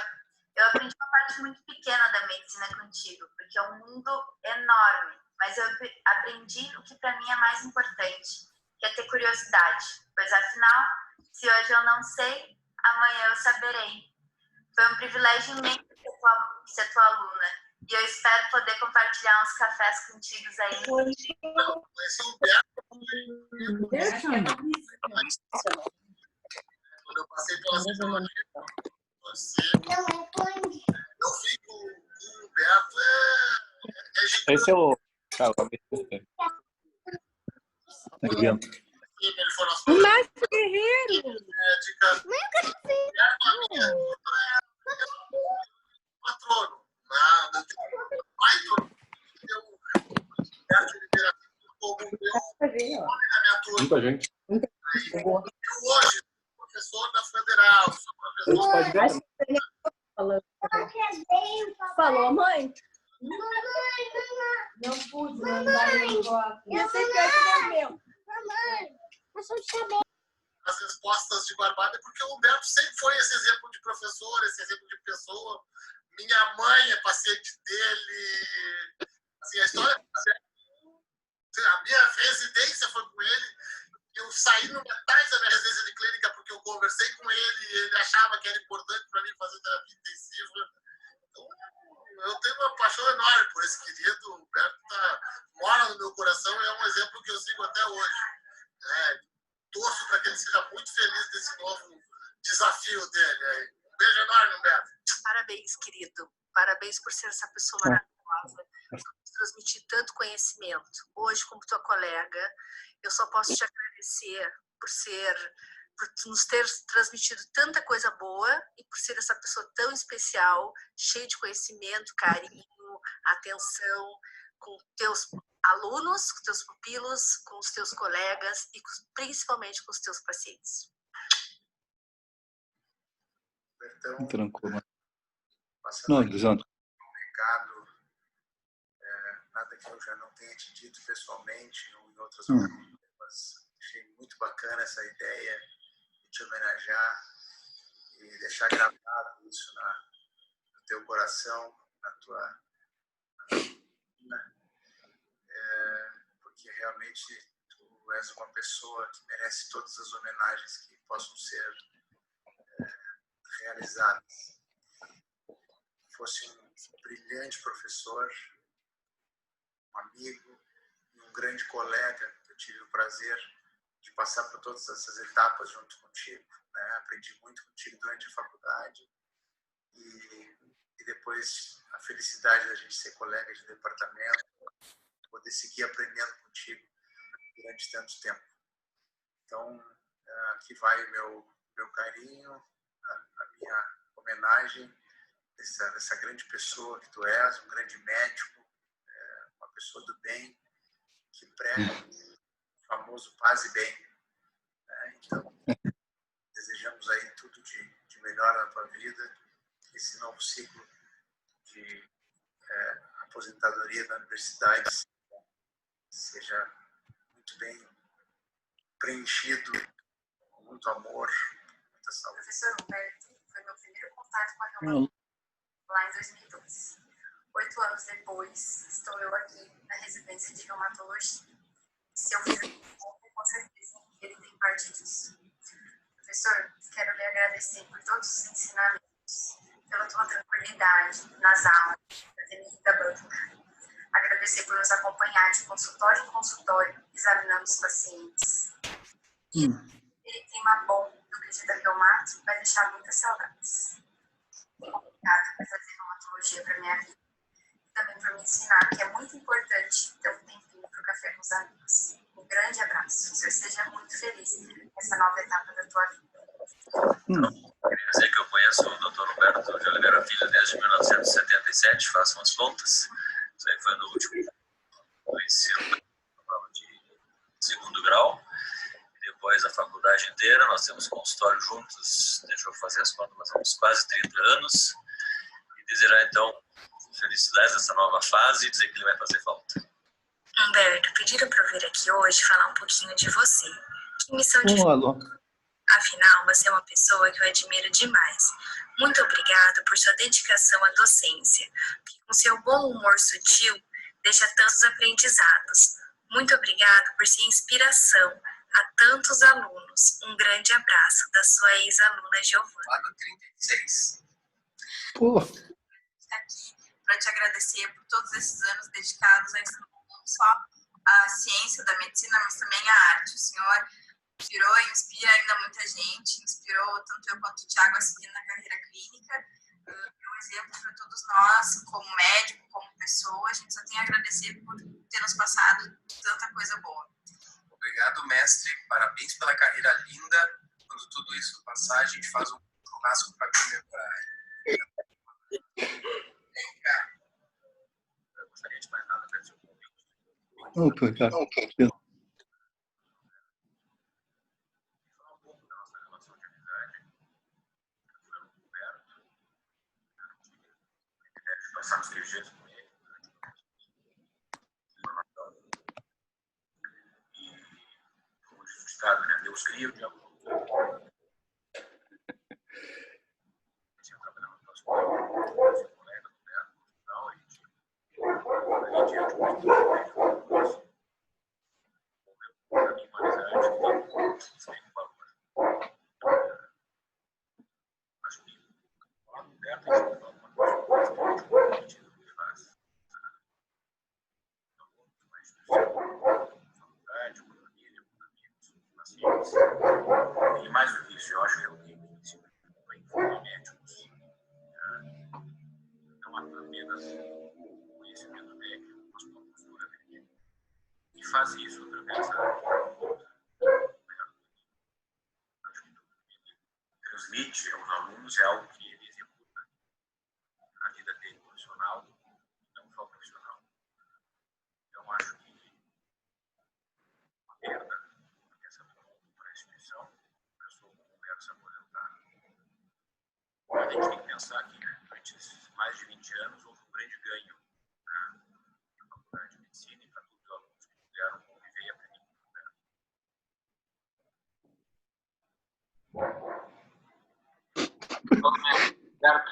eu aprendi uma parte muito pequena da medicina contigo, porque é um mundo enorme, mas eu aprendi o que para mim é mais importante, que é ter curiosidade, pois afinal, se hoje eu não sei, amanhã eu saberei. Foi um privilégio imenso ser tua aluna, e eu espero poder compartilhar uns cafés contigo aí. Quando eu passei pela segunda, você Esse é o... O Márcio Guerreiro! Patrono. Muita gente. Eu hoje sou professor da Federal, sou professor Falou, mãe? Não pude mandar ele embora. Eu sei que é meu. as respostas de Barbada, porque o Humberto sempre foi esse exemplo de professor, esse exemplo de pessoa. Minha mãe é paciente dele. Assim, a história... A minha residência foi com ele. Eu saí no metade da minha residência de clínica porque eu conversei com ele e ele achava que era importante para mim fazer terapia intensiva. Então, eu tenho uma paixão enorme por esse querido. O Humberto mora no meu coração e é um exemplo que eu sigo até hoje. Torço para que ele seja muito feliz desse novo desafio dele. Um beijo enorme, Humberto. Parabéns, querido. Parabéns por ser essa pessoa maravilhosa, por transmitir tanto conhecimento. Hoje, como tua colega, eu só posso te agradecer por nos ter transmitido tanta coisa boa e por ser essa pessoa tão especial, cheia de conhecimento, carinho, atenção, com teus alunos, com teus pupilos, com os teus colegas e principalmente com os teus pacientes. Bertão, Tranquilo. passando Não, Lisandro. um recado, nada que eu já não tenha te dito pessoalmente ou em outras ocasiões, mas achei muito bacana essa ideia de te homenagear e deixar gravado isso no teu coração, na tua... porque realmente tu és uma pessoa que merece todas as homenagens que possam ser realizadas. Fosse um brilhante professor, um amigo e um grande colega que eu tive o prazer de passar por todas essas etapas junto contigo, né? Aprendi muito contigo durante a faculdade e depois a felicidade da gente ser colega de departamento, poder seguir aprendendo contigo durante tanto tempo. Então, aqui vai o meu carinho, a minha homenagem dessa grande pessoa que tu és, um grande médico, uma pessoa do bem, que prega o famoso paz e bem. Então, desejamos aí tudo de melhor na tua vida, esse novo ciclo de aposentadoria da universidade seja muito bem preenchido, com muito amor, muita saúde. Professor Humberto, foi meu primeiro contato com a reumatologia lá em 2002. 8 anos depois, estou eu aqui na residência de reumatologia. Se eu fizer com certeza ele tem parte disso. Professor, quero lhe agradecer por todos os ensinamentos, pela tua tranquilidade nas aulas, da TNI da banca. Agradecer por nos acompanhar de consultório em consultório, examinando os pacientes. E ele clima bom do Acredita Reumato vai deixar muitas saudades. Obrigada por trazer reumatologia para minha vida. E também por me ensinar que é muito importante ter um tempinho para o café com os amigos. Um grande abraço. Que o senhor seja muito feliz nessa nova etapa da tua vida. Queria dizer que eu conheço o Dr. Humberto de Oliveira Filho desde 1977, faço umas contas. Isso aí foi no último do ensino de segundo grau. Depois a faculdade inteira, nós temos consultório juntos, deixa eu fazer as contas, nós temos quase 30 anos. E desejar então felicidades nessa nova fase e dizer que ele vai fazer falta. Humberto, pediram para eu vir aqui hoje falar um pouquinho de você. Que missão difícil. Afinal, você é uma pessoa que eu admiro demais. Muito obrigada por sua dedicação à docência, que com seu bom humor sutil deixa tantos aprendizados. Muito obrigada por ser inspiração a tantos alunos. Um grande abraço da sua ex-aluna Giovana. Lá no 36. Para te agradecer por todos esses anos dedicados a ensinar não só a ciência da medicina, mas também a arte. O senhor inspirou e inspira ainda muita gente, inspirou tanto eu quanto o Thiago a seguir na carreira clínica. É um exemplo para todos nós, como médico, como pessoa. A gente só tem a agradecer por ter nos passado tanta coisa boa. Obrigado, mestre. Parabéns pela carreira linda. Quando tudo isso passar, a gente faz um churrasco para comemorar. Eu gostaria de mais nada para dizer. Opa, cara. Passamos 3 dias com ele. E, como diz o ditado, né? Deus cria, o diabo não. Eu trabalhava no nosso colega, Roberto, no final, a gente ia de uma estratégia, para mim, uma amizade que sem valor. Acho que o Roberto, a gente fala uma coisa que faz. Faculdade, com família, com amigos, com pacientes. E mais do que isso, eu acho que é o que informa médicos. Não apenas conhecimento técnico, mas uma postura técnica. E faz isso através da transmite aos alunos é algo que ele executa na vida dele profissional e não só profissional. Então, acho que uma perda dessa para a instituição, a pessoa como quer se aposentar. A gente tem que pensar que durante esses mais de 20 anos houve um grande ganho na faculdade de medicina e para todos os alunos que puderam conviver e aprender com o Certo.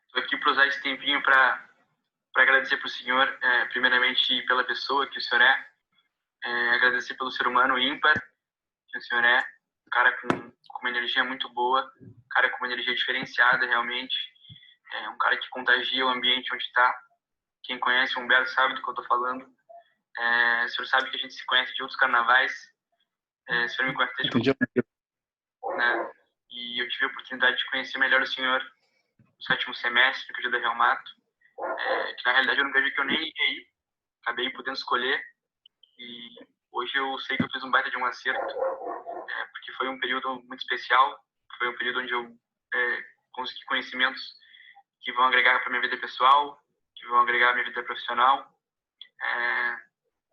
Estou aqui para usar esse tempinho para agradecer para o senhor, primeiramente pela pessoa que o senhor é, agradecer pelo ser humano ímpar que o senhor é, um cara com uma energia muito boa, um cara com uma energia diferenciada realmente, um cara que contagia o ambiente onde está. Quem conhece o Humberto sabe do que eu estou falando. O senhor sabe que a gente se conhece de outros carnavais, o senhor me conhece desde né? E eu tive a oportunidade de conhecer melhor o senhor no 7º semestre, no Cadia da Reumato, que na realidade eu não vejo que eu nem ia ir, acabei podendo escolher, e hoje eu sei que eu fiz um baita de um acerto, porque foi um período muito especial, foi um período onde eu consegui conhecimentos que vão agregar para minha vida pessoal, que vão agregar à minha vida profissional,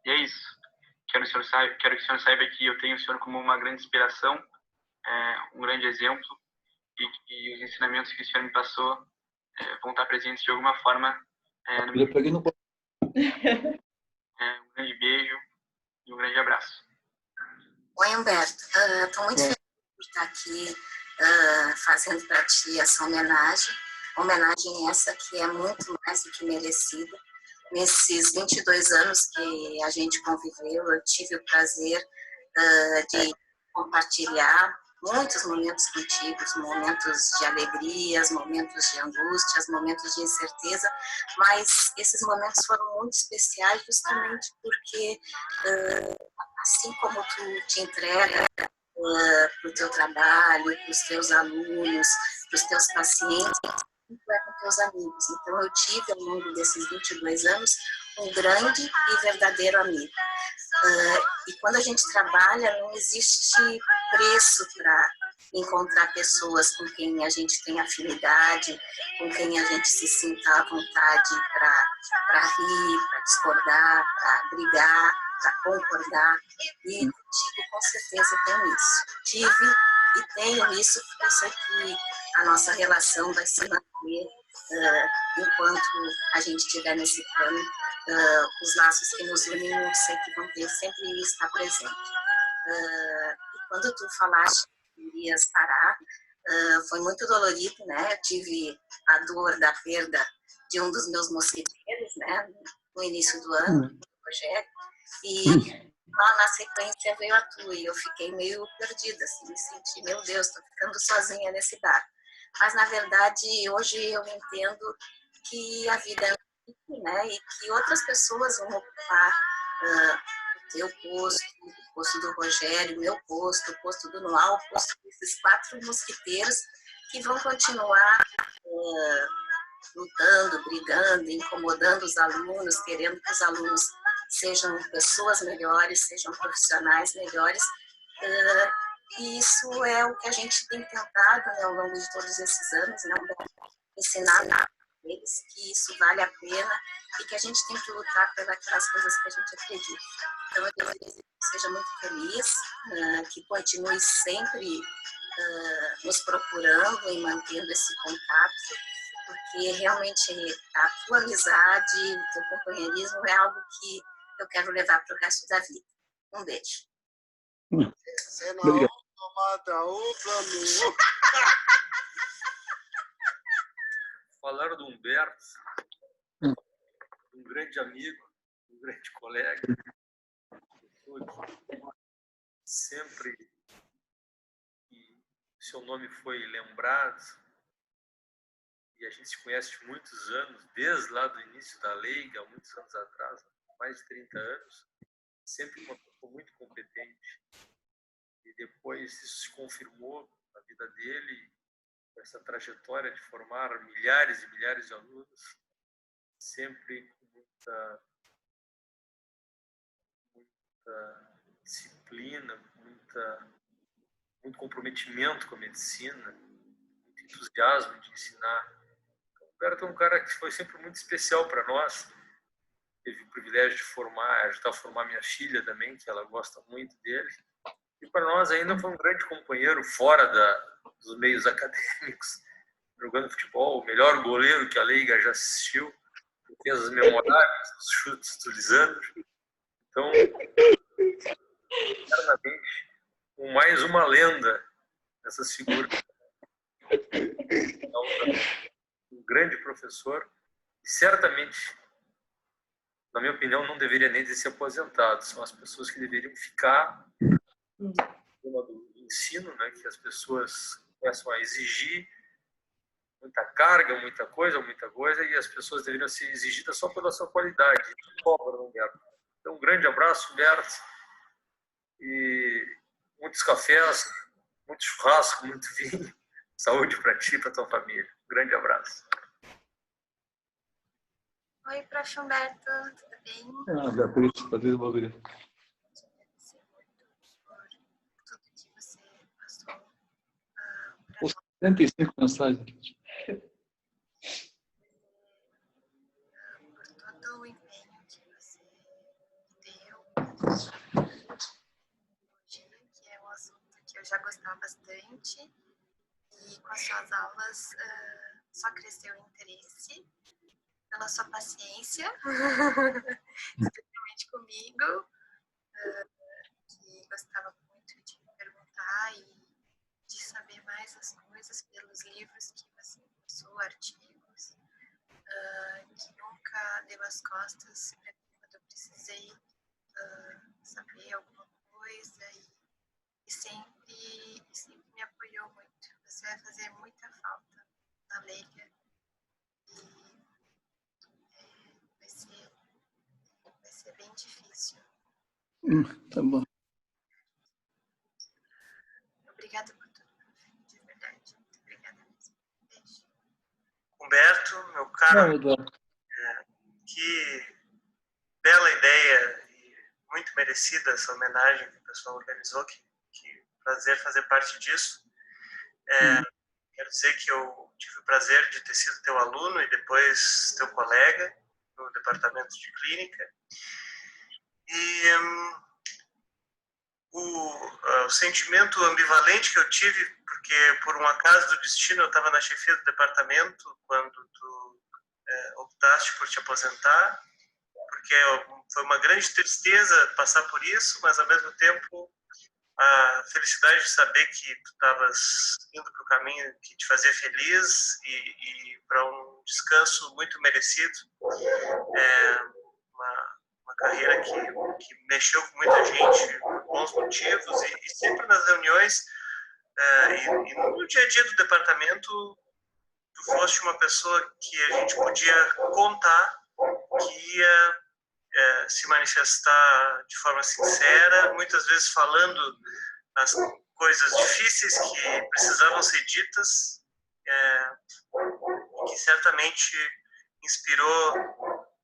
e é isso. Quero que o senhor saiba que eu tenho o senhor como uma grande inspiração, um grande exemplo, e os ensinamentos que o senhor me passou vão estar presentes de alguma forma no meu... Um grande beijo e um grande abraço. Oi, Humberto. Estou muito feliz por estar aqui fazendo para ti essa homenagem. Homenagem essa que é muito mais do que merecida. Nesses 22 anos que a gente conviveu, eu tive o prazer de compartilhar muitos momentos contigo, momentos de alegrias, momentos de angústias, momentos de incerteza, mas esses momentos foram muito especiais justamente porque, assim como tu te entrega para o teu trabalho, para os teus alunos, para os teus pacientes, tu é com teus amigos. Então, eu tive, ao longo desses 22 anos, um grande e verdadeiro amigo. E quando a gente trabalha, não existe preço para encontrar pessoas com quem a gente tem afinidade, com quem a gente se sinta à vontade para rir, para discordar, para brigar, para concordar. E contigo, com certeza, tenho isso. Tive e tenho isso, porque eu sei que a nossa relação vai se manter enquanto a gente estiver nesse plano. Os laços que nos unem, eu sei que vão ter sempre estar presente. E quando tu falaste que irias parar, foi muito dolorido, né? Eu tive a dor da perda de um dos meus mosquiteiros, né? No inío do ano, o Rogério, e lá na sequência veio a tua, e eu fiquei meio perdida, assim, me senti, meu Deus, estou ficando sozinha nesse barco. Mas, na verdade, hoje eu entendo que a vida é né, e que outras pessoas vão ocupar o teu posto, o posto do Rogério, o meu posto, o posto do Noal, o posto desses 4 mosquiteiros que vão continuar lutando, brigando, incomodando os alunos, querendo que os alunos sejam pessoas melhores, sejam profissionais melhores. E isso é o que a gente tem tentado, né, ao longo de todos esses anos, né, ensinar a eles que isso vale a pena e que a gente tem que lutar pelas coisas que a gente acredita. Então, eu desejo que seja muito feliz, que continue sempre nos procurando e mantendo esse contato, porque realmente a tua amizade, o teu companheirismo é algo que eu quero levar para o resto da vida. Um beijo. Obrigado. Falaram do Humberto, um grande amigo, um grande colega. Sempre que seu nome foi lembrado, e a gente se conhece de muitos anos, desde lá do início da Leiga, há muitos anos atrás, mais de 30 anos, sempre uma pessoa muito competente. E depois isso se confirmou na vida dele, essa trajetória de formar milhares e milhares de alunos, sempre com muita disciplina, muito comprometimento com a medicina, muito entusiasmo de ensinar. O Humberto é um cara que foi sempre muito especial para nós. Teve o privilégio de ajudar a formar minha filha também, que ela gosta muito dele. E para nós ainda foi um grande companheiro fora dos meios acadêmicos, jogando futebol, o melhor goleiro que a Leiga já assistiu, fez as memoráveis, os chutes do Lisandro. Então, eternamente, mais uma lenda dessas figuras. Então, um grande professor, e certamente, na minha opinião, não deveria nem ter se aposentado. São as pessoas que deveriam ficar do ensino, né, que as pessoas começam a exigir muita carga, muita coisa, e as pessoas deveriam ser exigidas só pela sua qualidade. Então, um grande abraço, Humberto, e muitos cafés, muito churrasco, muito vinho. Saúde para ti e para tua família. Um grande abraço. Oi, prof. Humberto, tudo bem? Beatriz, prazer em ouvir. Os 75 mensagens. Por todo o empenho que você deu hoje, que é um assunto que eu já gostava bastante, e com as suas aulas só cresceu o interesse, pela sua paciência, especialmente comigo, que gostava muito de me perguntar e de saber mais as coisas pelos livros que você passou, artigos, que nunca deu as costas para mim quando eu precisei saber alguma coisa e sempre me apoiou muito. Você vai fazer muita falta na Leiga e vai ser bem difícil. Tá bom. Obrigada por tudo, de verdade. Muito obrigada mesmo. Beijo. Humberto, meu caro, que bela ideia e muito merecida essa homenagem que o pessoal organizou, que prazer fazer parte disso. Quero dizer que eu tive o prazer de ter sido teu aluno e depois teu colega no departamento de clínica. E o sentimento ambivalente que eu tive, porque por um acaso do destino eu estava na chefia do departamento quando tu optaste por te aposentar, porque foi uma grande tristeza passar por isso, mas ao mesmo tempo a felicidade de saber que tu estavas indo para o caminho que te fazia feliz e para um descanso muito merecido. Uma carreira que mexeu com muita gente por bons motivos e sempre nas reuniões e no dia a dia do departamento tu foste uma pessoa que a gente podia contar, que ia se manifestar de forma sincera, muitas vezes falando as coisas difíceis que precisavam ser ditas, que certamente inspirou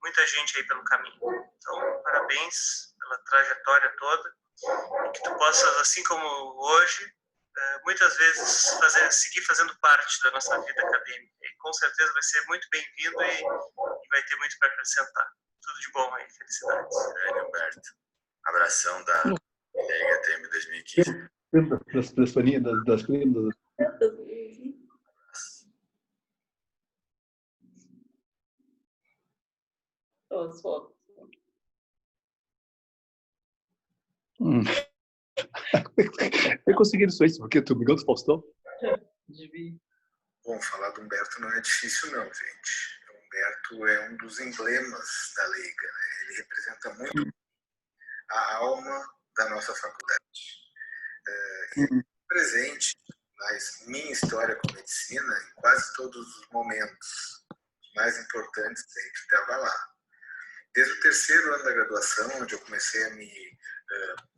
muita gente aí pelo caminho. Então, parabéns pela trajetória toda, e que tu possas, assim como hoje, muitas vezes seguir fazendo parte da nossa vida acadêmica. E com certeza vai ser muito bem-vindo e vai ter muito para acrescentar. Tudo de bom aí, felicidades. Grande Humberto. Abração da HTM 2015. Das paninhas, das primas. Eu consegui isso aí, porque tu brigou do Faustão? Bom, falar do Humberto não é difícil não, gente. O Humberto é um dos emblemas da Leiga, né? Ele representa muito a alma da nossa faculdade. Ele é presente na minha história com medicina em quase todos os momentos mais importantes, sempre estava lá. Desde o terceiro ano da graduação, onde eu comecei a me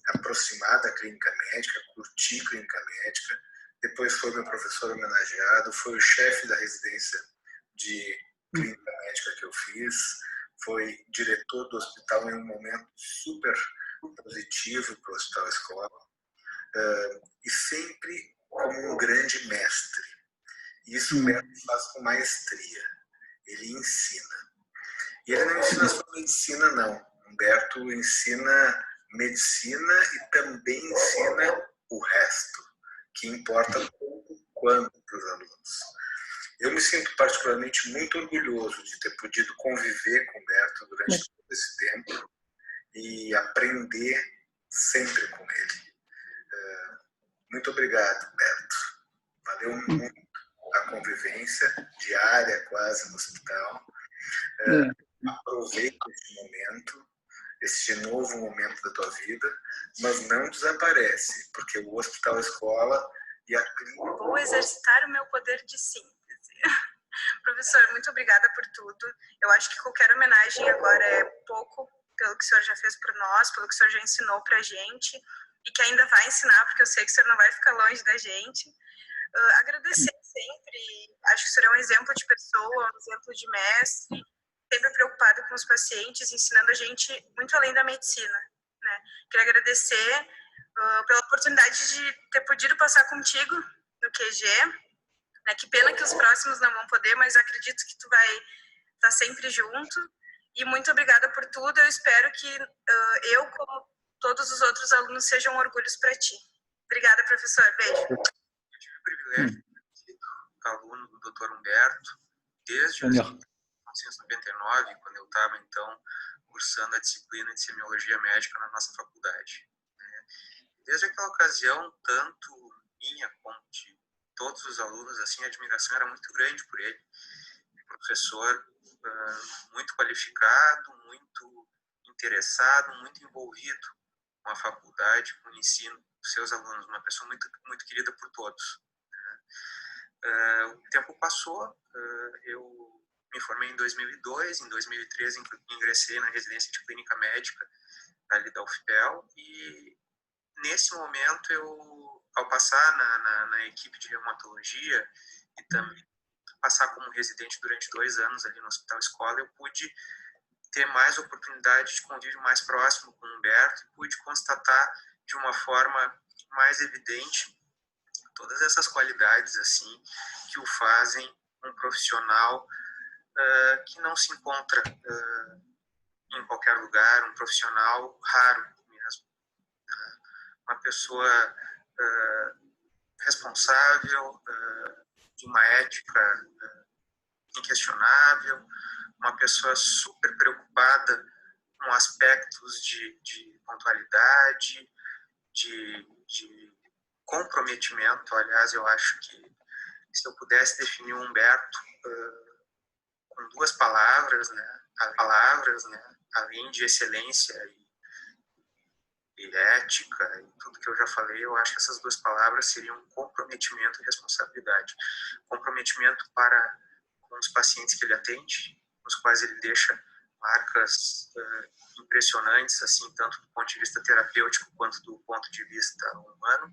aproximar da clínica médica, curtir clínica médica, depois foi meu professor homenageado, foi o chefe da residência de clínica médica que eu fiz, foi diretor do hospital em um momento super positivo para o Hospital Escola, e sempre como um grande mestre. E isso o Humberto faz com maestria, ele ensina. E ele não ensina só medicina, não. Humberto ensina medicina e também ensina o resto, que importa pouco quanto para os alunos. Eu me sinto particularmente muito orgulhoso de ter podido conviver com o Humberto durante todo esse tempo e aprender sempre com ele. Muito obrigado, Humberto. Valeu muito a convivência diária quase no hospital. Aproveita esse momento, este novo momento da tua vida, mas não desaparece, porque o Hospital Escola e a clínica... Vou exercitar o meu poder de síntese. Professor, muito obrigada por tudo. Eu acho que qualquer homenagem agora é pouco pelo que o senhor já fez por nós, pelo que o senhor já ensinou pra gente e que ainda vai ensinar, porque eu sei que o senhor não vai ficar longe da gente. Agradecer sempre, acho que o senhor é um exemplo de pessoa, um exemplo de mestre, sempre preocupado com os pacientes, ensinando a gente muito além da medicina, né? Queria agradecer pela oportunidade de ter podido passar contigo no QG, né? Que pena que os próximos não vão poder, mas acredito que tu vai estar sempre junto. E muito obrigada por tudo. Eu espero que eu, como todos os outros alunos, sejam orgulhos para ti. Obrigada, professor. Beijo. Eu tive o privilégio de ter sido aluno do Dr. Humberto desde 1999, quando eu estava, então, cursando a disciplina de semiologia médica na nossa faculdade. Desde aquela ocasião, tanto minha como de todos os alunos, assim, a admiração era muito grande por ele. Professor muito qualificado, muito interessado, muito envolvido com a faculdade, com o ensino dos seus alunos, uma pessoa muito, muito querida por todos. O tempo passou, eu me formei em 2002, em 2013 ingressei na residência de clínica médica ali da UFPEL e nesse momento eu, ao passar na equipe de reumatologia e também passar como residente durante 2 anos ali no Hospital Escola, eu pude ter mais oportunidade de convívio mais próximo com o Humberto e pude constatar de uma forma mais evidente todas essas qualidades assim que o fazem um profissional que não se encontra em qualquer lugar, um profissional raro mesmo, uma pessoa responsável, de uma ética inquestionável, uma pessoa super preocupada com aspectos de pontualidade, de comprometimento. Aliás, eu acho que se eu pudesse definir o Humberto com 2 palavras, né, além de excelência e ética e tudo que eu já falei, eu acho que essas 2 palavras seriam comprometimento e responsabilidade. Comprometimento para com os pacientes que ele atende, nos quais ele deixa marcas impressionantes, assim, tanto do ponto de vista terapêutico quanto do ponto de vista humano,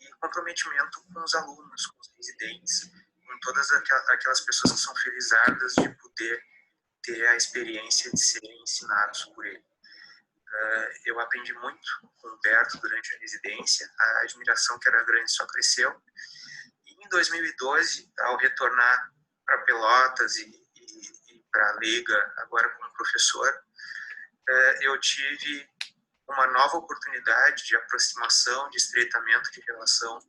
e comprometimento com os alunos, com os residentes, com todas aquelas pessoas que são felizardas de poder ter a experiência de serem ensinados por ele. Eu aprendi muito com o Humberto durante a residência, a admiração que era grande só cresceu. E em 2012, ao retornar para Pelotas e para a Liga, agora como professor, eu tive uma nova oportunidade de aproximação, de estreitamento de relação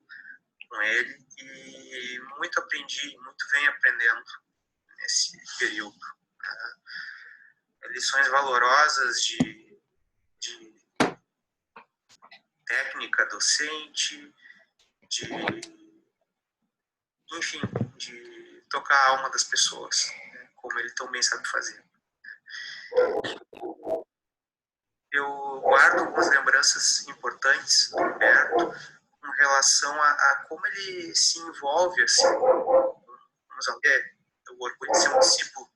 com ele, e muito aprendi, muito venho aprendendo nesse período. Lições valorosas de técnica docente, enfim, de tocar a alma das pessoas, né, como ele tão bem sabe fazer. Eu guardo algumas lembranças importantes do Humberto com relação a como ele se envolve assim, vamos dizer, o orgulho de ser um discípulo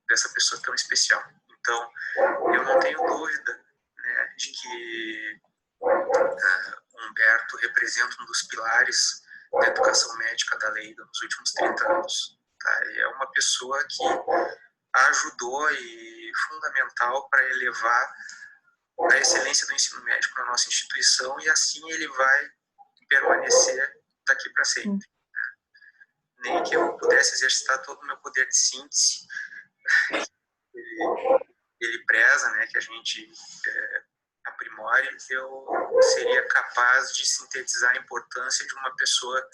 dessa pessoa tão especial. Então, eu não tenho dúvida, né, de que o Humberto representa um dos pilares da educação médica da Leiga nos últimos 30 anos. Tá? E é uma pessoa que ajudou e fundamental para elevar a excelência do ensino médico na nossa instituição, e assim ele vai permanecer daqui para sempre. Nem que eu pudesse exercitar todo o meu poder de síntese, ele preza, né, que a gente aprimore, eu seria capaz de sintetizar a importância de uma pessoa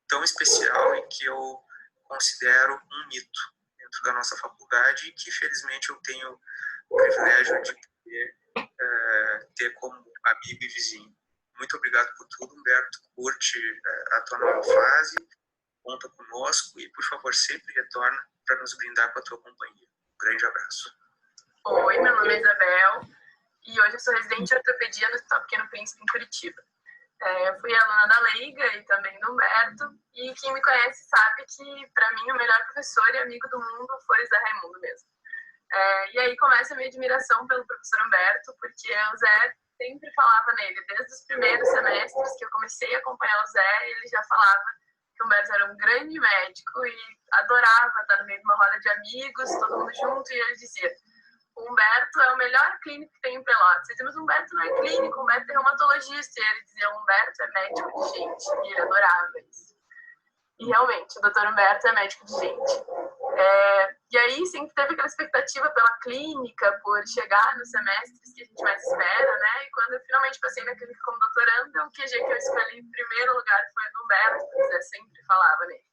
tão especial e que eu considero um mito dentro da nossa faculdade, e que felizmente eu tenho o privilégio de poder ter como amigo e vizinho. Muito obrigado por tudo, Humberto. Curte a tua nova fase, conta conosco e, por favor, sempre retorna para nos brindar com a tua companhia. Um grande abraço. Oi, meu nome é Isabel e hoje eu sou residente de ortopedia no Hospital Pequeno Príncipe, em Curitiba. Eu fui aluna da Leiga e também do Humberto, e quem me conhece sabe que, para mim, o melhor professor e amigo do mundo foi o Zé Raimundo mesmo. E aí começa a minha admiração pelo professor Humberto, porque o Zé sempre falava nele. Desde os primeiros semestres que eu comecei a acompanhar o Zé, ele já falava que o Humberto era um grande médico e adorava estar no meio de uma roda de amigos, todo mundo junto, e ele dizia: o Humberto é o melhor clínico que tem em Pelotas. Eu dizia: mas o Humberto não é clínico, o Humberto é reumatologista. E ele dizia: o Humberto é médico de gente. E ele adorava isso. E realmente, o doutor Humberto é médico de gente. E aí sempre teve aquela expectativa pela clínica, por chegar nos semestres que a gente mais espera, né? E quando eu finalmente passei na clínica como doutoranda, o QG que eu escolhi em primeiro lugar foi o do Humberto, que o Zé sempre falava nele.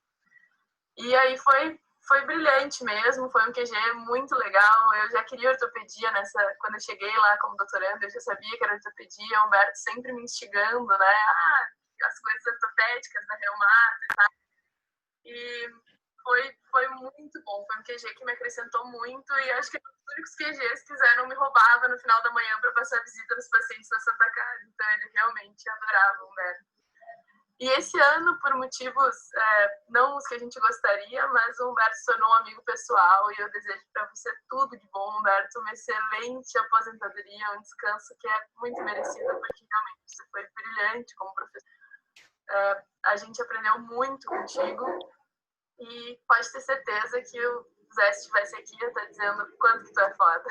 E aí foi brilhante mesmo, foi um QG muito legal. Eu já queria ortopedia quando eu cheguei lá como doutoranda, eu já sabia que era ortopedia, o Humberto sempre me instigando, né? As coisas ortopédicas da reumato e tal. E foi muito bom, foi um QG que me acrescentou muito, e acho que os únicos QGs que me roubava no final da manhã para passar visita nos pacientes da Santa Casa. Então ele realmente adorava o Humberto. E esse ano, por motivos não os que a gente gostaria, mas o Humberto se tornou um amigo pessoal, e eu desejo para você tudo de bom, Humberto, uma excelente aposentadoria, um descanso que é muito merecido, porque realmente você foi brilhante como professor. A gente aprendeu muito contigo, e pode ter certeza que o Zé, se estivesse aqui, ia estar dizendo o quanto que tu é foda.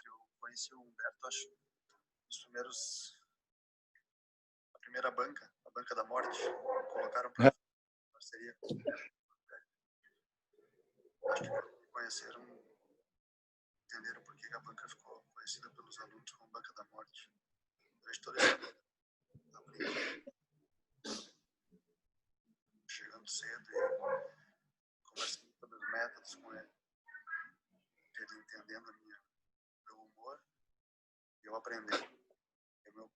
Eu conheci o Humberto, acho, nos primeiros... a primeira banca, a banca da morte, colocaram para parceria. Acho que me conheceram, entenderam por que a banca ficou conhecida pelos alunos como Banca da Morte. Durante toda essa vida, chegando cedo e conversando sobre os métodos com ele, ele entendendo meu humor e eu aprendendo. É o meu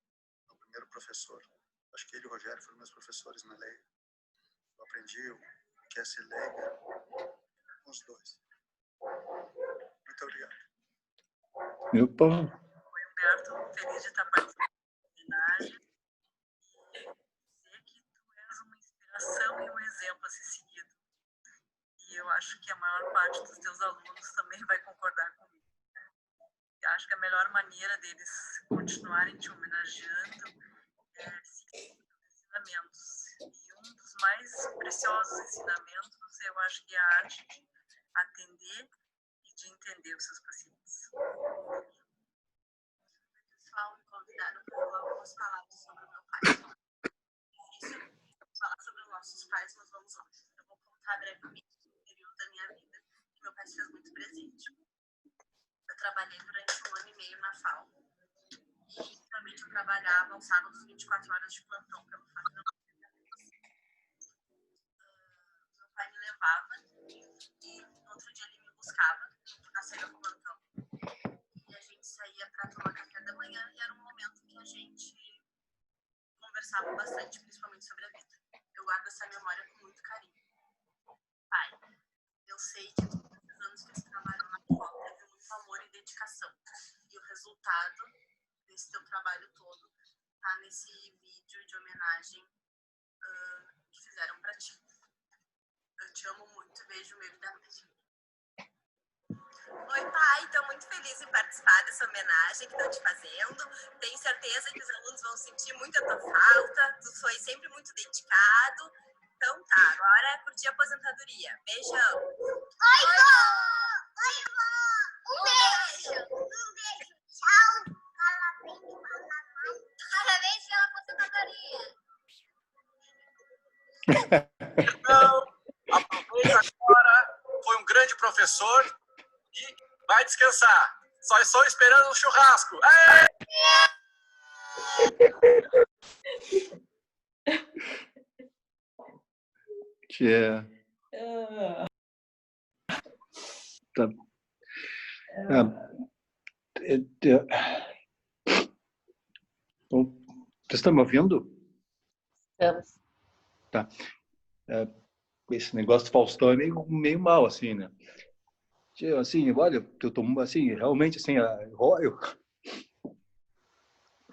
primeiro professor. Acho que ele e o Rogério foram meus professores na Leiga. Eu aprendi o que é ser Leiga com os dois. Muito obrigado. Opa! Oi, Humberto, feliz de estar participando da homenagem. acho que a maior parte dos teus alunos também vai concordar comigo. Eu acho que a melhor maneira deles continuarem te homenageando é seguir os ensinamentos. E um dos mais preciosos ensinamentos, eu acho que é a arte de atender e de entender os seus pacientes. Pessoal, me convidaram para falar algumas palavras sobre o meu pai. É difícil falar sobre os nossos pais, mas vamos lá. Eu vou contar brevemente o período da minha vida que meu pai se fez muito presente. Eu trabalhei durante 1 ano e meio na FAO. E, inicialmente, eu trabalhava aos sábados 24 horas de plantão pelo fato de eu não ter meu pai me levava e no outro dia ele me buscava na saída do plantão. E a gente saía para tomar café da manhã e era um momento que a gente conversava bastante, principalmente sobre a vida. Eu guardo essa memória com muito carinho. Pai, eu sei que todos os anos que você trabalhou na FAO teve muito amor e dedicação. E o resultado desse teu trabalho todo tá nesse vídeo de homenagem que fizeram para ti. Eu te amo muito, beijo meu e da noite. Oi, pai, estou muito feliz em participar dessa homenagem que estão te fazendo. Tenho certeza que os alunos vão sentir muito a tua falta. Tu foi sempre muito dedicado. Então tá, agora é curtir a aposentadoria. Beijão. Oi, vó! Oi, vó! Um beijo! Um beijo! Tchau! Parabéns pela aposentadoria! Então, aproveita agora. Foi um grande professor e vai descansar. Só estou esperando o churrasco. Aê! Tá. Vocês estão me ouvindo? Estamos. Tá. Esse negócio do Faustão é meio mal, assim, né? Assim, olha, eu tô assim, realmente, assim,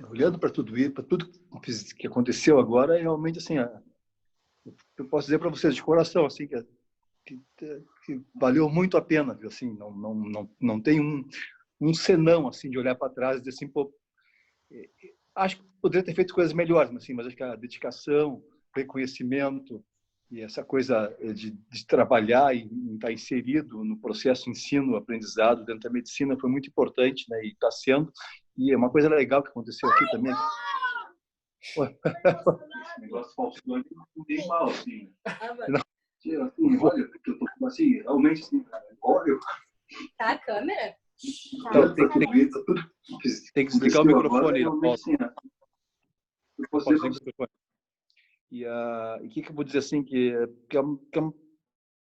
olhando para tudo isso, para tudo que aconteceu agora, realmente, assim, eu posso dizer para vocês de coração, assim, que valeu muito a pena, viu? Assim, não tem um senão, assim, de olhar para trás e dizer assim, pô, acho que poderia ter feito coisas melhores, mas acho que a dedicação, reconhecimento e essa coisa de trabalhar e estar inserido no processo ensino-aprendizado dentro da medicina foi muito importante, né? E está sendo. E é uma coisa legal que aconteceu aqui também. Esse negócio faltou aqui, não tem mal, assim. Assim, olha, eu tô assim, realmente, assim, olha. Tá a câmera? Então, tem que desligar o microfone. E o que eu vou dizer assim, que é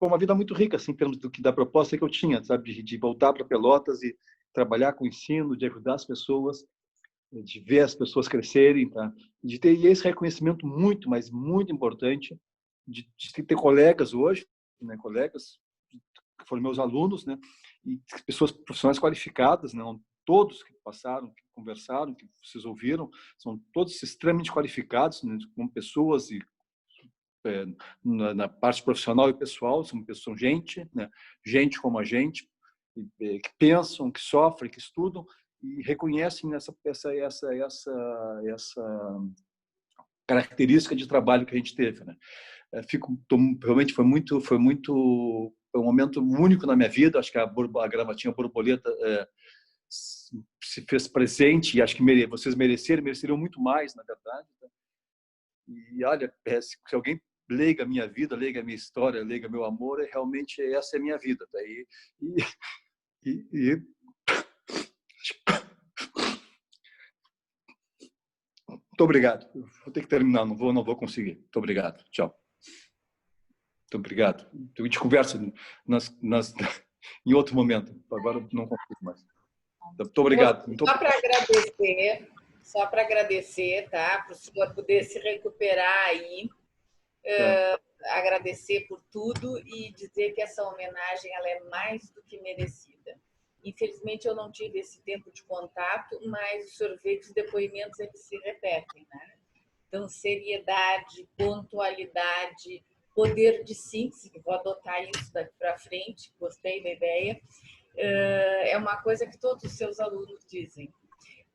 uma vida muito rica, assim, em termos da proposta que eu tinha, sabe, de voltar para Pelotas e trabalhar com o ensino, de ajudar as pessoas, de ver as pessoas crescerem, tá? De ter esse reconhecimento muito, mas muito importante, de ter colegas hoje, né, colegas que foram meus alunos, né, e pessoas profissionais qualificadas, né, todos que passaram, que conversaram, que vocês ouviram, são todos extremamente qualificados, né, como pessoas e na parte profissional e pessoal, são gente, né, gente como a gente, que pensam, que sofrem, que estudam e reconhecem essa característica de trabalho que a gente teve, né? Realmente foi um momento único na minha vida. Acho que a gravatinha borboleta se fez presente e acho que vocês mereceriam muito mais, na verdade. Tá? E olha, se alguém leiga a minha vida, leiga a minha história, leiga meu amor, realmente essa é a minha vida. Tá? Muito obrigado. Vou ter que terminar, não vou conseguir. Muito obrigado. Tchau. Muito obrigado. A gente conversa em outro momento. Agora não consigo mais. Muito obrigado. Só para agradecer, tá? Para o senhor poder se recuperar aí. Agradecer por tudo e dizer que essa homenagem ela é mais do que merecida. Infelizmente, eu não tive esse tempo de contato, mas os senhor vê que os depoimentos eles se repetem, né? Então, seriedade, pontualidade, poder de síntese, vou adotar isso daqui para frente, gostei da ideia, é uma coisa que todos os seus alunos dizem.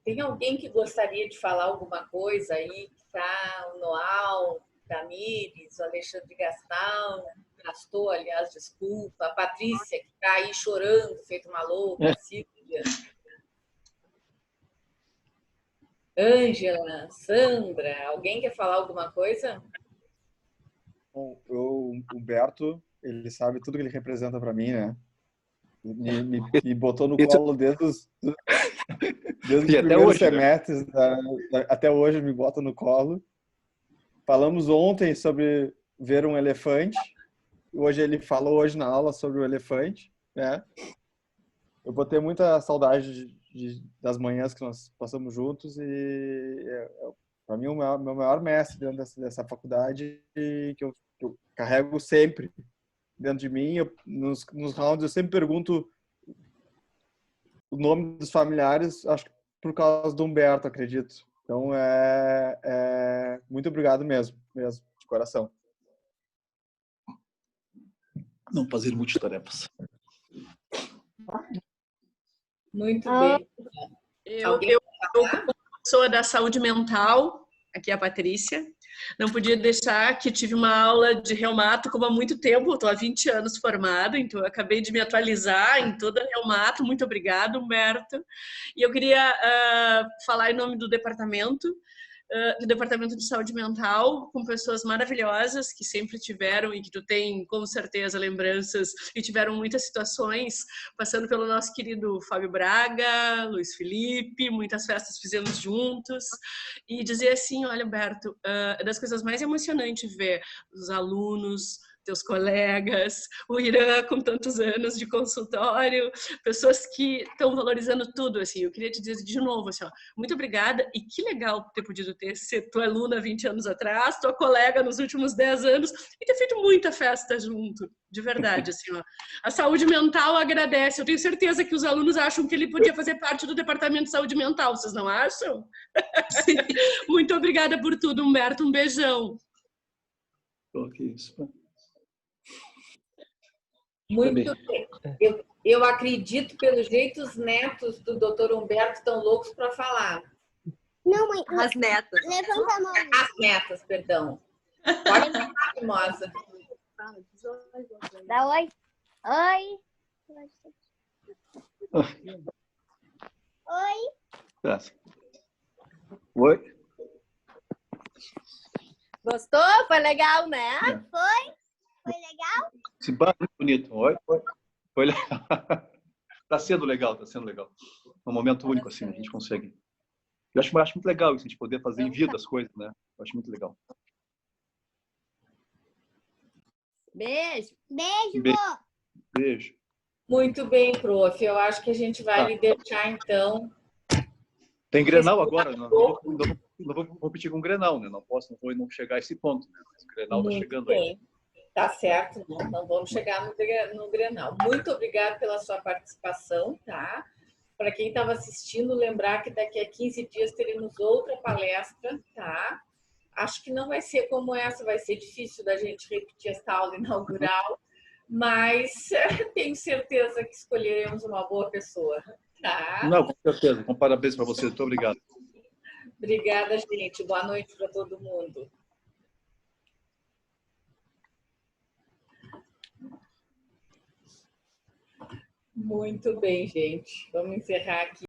Tem alguém que gostaria de falar alguma coisa aí? Que tá o Noal, Tamires, o Alexandre Gastou, aliás, desculpa, a Patrícia, que está aí chorando, feito uma louca, Silvia, Ângela, Sandra, alguém quer falar alguma coisa? Bom, o Humberto, ele sabe tudo que ele representa para mim, né? Me botou no colo desde os primeiros semestres, até hoje me bota no colo. Falamos ontem sobre ver um elefante, hoje ele falou hoje na aula sobre o elefante, né? Eu botei muita saudade das manhãs que nós passamos juntos e para mim o meu maior mestre dentro dessa faculdade, que eu carrego sempre dentro de mim. Nos rounds eu sempre pergunto o nome dos familiares, acho que por causa do Humberto, acredito. Então, muito obrigado mesmo, de coração. Não fazer multitarefas. Muito bem. Eu sou da saúde mental, aqui é a Patrícia. Não podia deixar que tive uma aula de reumato como há muito tempo, estou há 20 anos formada, então eu acabei de me atualizar em toda reumato. Muito obrigada, Humberto. E eu queria falar em nome do Departamento de Saúde Mental, com pessoas maravilhosas que sempre tiveram e que tu tem, com certeza, lembranças e tiveram muitas situações, passando pelo nosso querido Fábio Braga, Luiz Felipe, muitas festas fizemos juntos, e dizer assim, olha, Humberto, é das coisas mais emocionantes ver os alunos, teus colegas, o Irã com tantos anos de consultório, pessoas que estão valorizando tudo, assim. Eu queria te dizer de novo, assim, ó, muito obrigada e que legal ter podido ser tua aluna 20 anos atrás, tua colega nos últimos 10 anos e ter feito muita festa junto, de verdade, assim, ó. A saúde mental agradece. Eu tenho certeza que os alunos acham que ele podia fazer parte do Departamento de Saúde Mental, vocês não acham? Muito obrigada por tudo, Humberto, um beijão. Muito bem. Eu acredito, pelo jeito, os netos do Dr. Humberto estão loucos para falar. Não, mãe. As netas. Levanta a mão. As netas, perdão. Pode falar, Mimosa. Dá oi. Oi. Oi. Oi. Gostou? Foi legal, né? Foi? Foi legal? Esse bar é muito bonito. Oi. Foi legal. Tá sendo legal, tá sendo legal. É um momento único, assim, a gente consegue. Eu acho muito legal isso, a gente poder fazer em vida as coisas, né? Eu acho muito legal. Beijo. Beijo, vó. Beijo. Muito bem, prof. Eu acho que a gente vai lhe deixar, então. Tem Grenal agora, não vou competir com o Grenal, né? Não vou chegar a esse ponto, né? Mas o Grenal está chegando aí. Tá certo, não vamos chegar no Grenal. Muito obrigada pela sua participação, tá? Para quem estava assistindo, lembrar que daqui a 15 dias teremos outra palestra, tá? Acho que não vai ser como essa, vai ser difícil da gente repetir essa aula inaugural, mas tenho certeza que escolheremos uma boa pessoa, tá? Não, com certeza. Com parabéns para você. Muito obrigado. Obrigada, gente. Boa noite para todo mundo. Muito bem, gente. Vamos encerrar aqui.